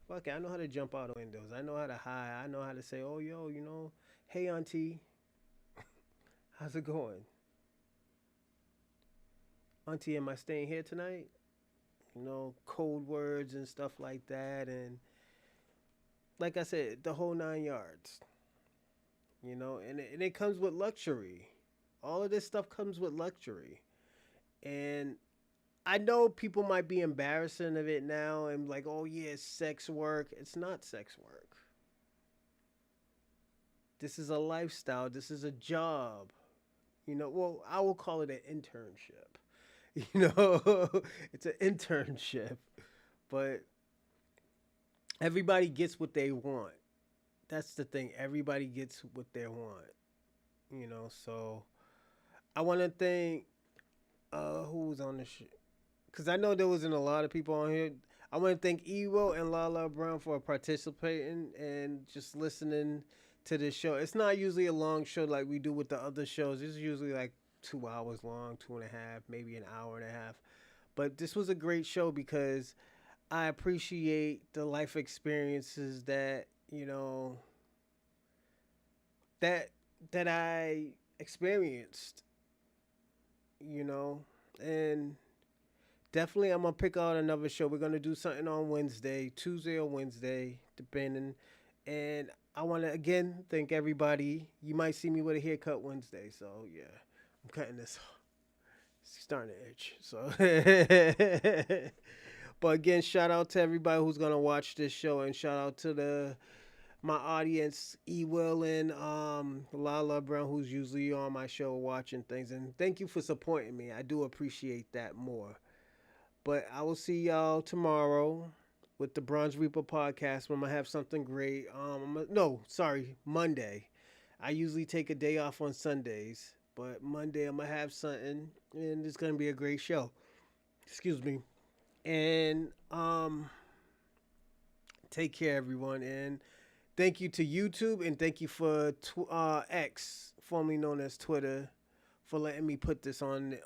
Fuck it, I know how to jump out of windows. I know how to hide. I know how to say, oh, yo, hey, auntie. How's it going? Auntie, am I staying here tonight? Code words and stuff like that. And like I said, the whole 9 yards. And it comes with luxury. All of this stuff comes with luxury. And I know people might be embarrassing of it now and like, oh yeah, it's sex work. It's not sex work. This is a lifestyle. This is a job. Well, I will call it an internship. It's an internship. But everybody gets what they want. That's the thing. Everybody gets what they want. So I want to thank who was on the show. Because I know there wasn't a lot of people on here. I want to thank Ewo and Lala Brown for participating and just listening to this show. It's not usually a long show like we do with the other shows. It's usually like 2 hours long, 2.5, maybe an hour and a half. But this was a great show because I appreciate the life experiences that, that I experienced, and definitely I'm going to pick out another show. We're going to do something on Wednesday, Tuesday or Wednesday, depending. And I want to, again, thank everybody. You might see me with a haircut Wednesday. So, yeah, I'm cutting this off. It's starting to itch. So, but again, shout out to everybody who's going to watch this show. And shout out to my audience, E-Will and Lala Brown, who's usually on my show watching things. And thank you for supporting me. I do appreciate that more. But I will see y'all tomorrow with the Bronze Reaper podcast when I'm going to have something great. Monday. I usually take a day off on Sundays. But Monday I'm going to have something. And it's going to be a great show. Excuse me. And take care, everyone. And thank you to YouTube. And thank you for X, formerly known as Twitter, for letting me put this on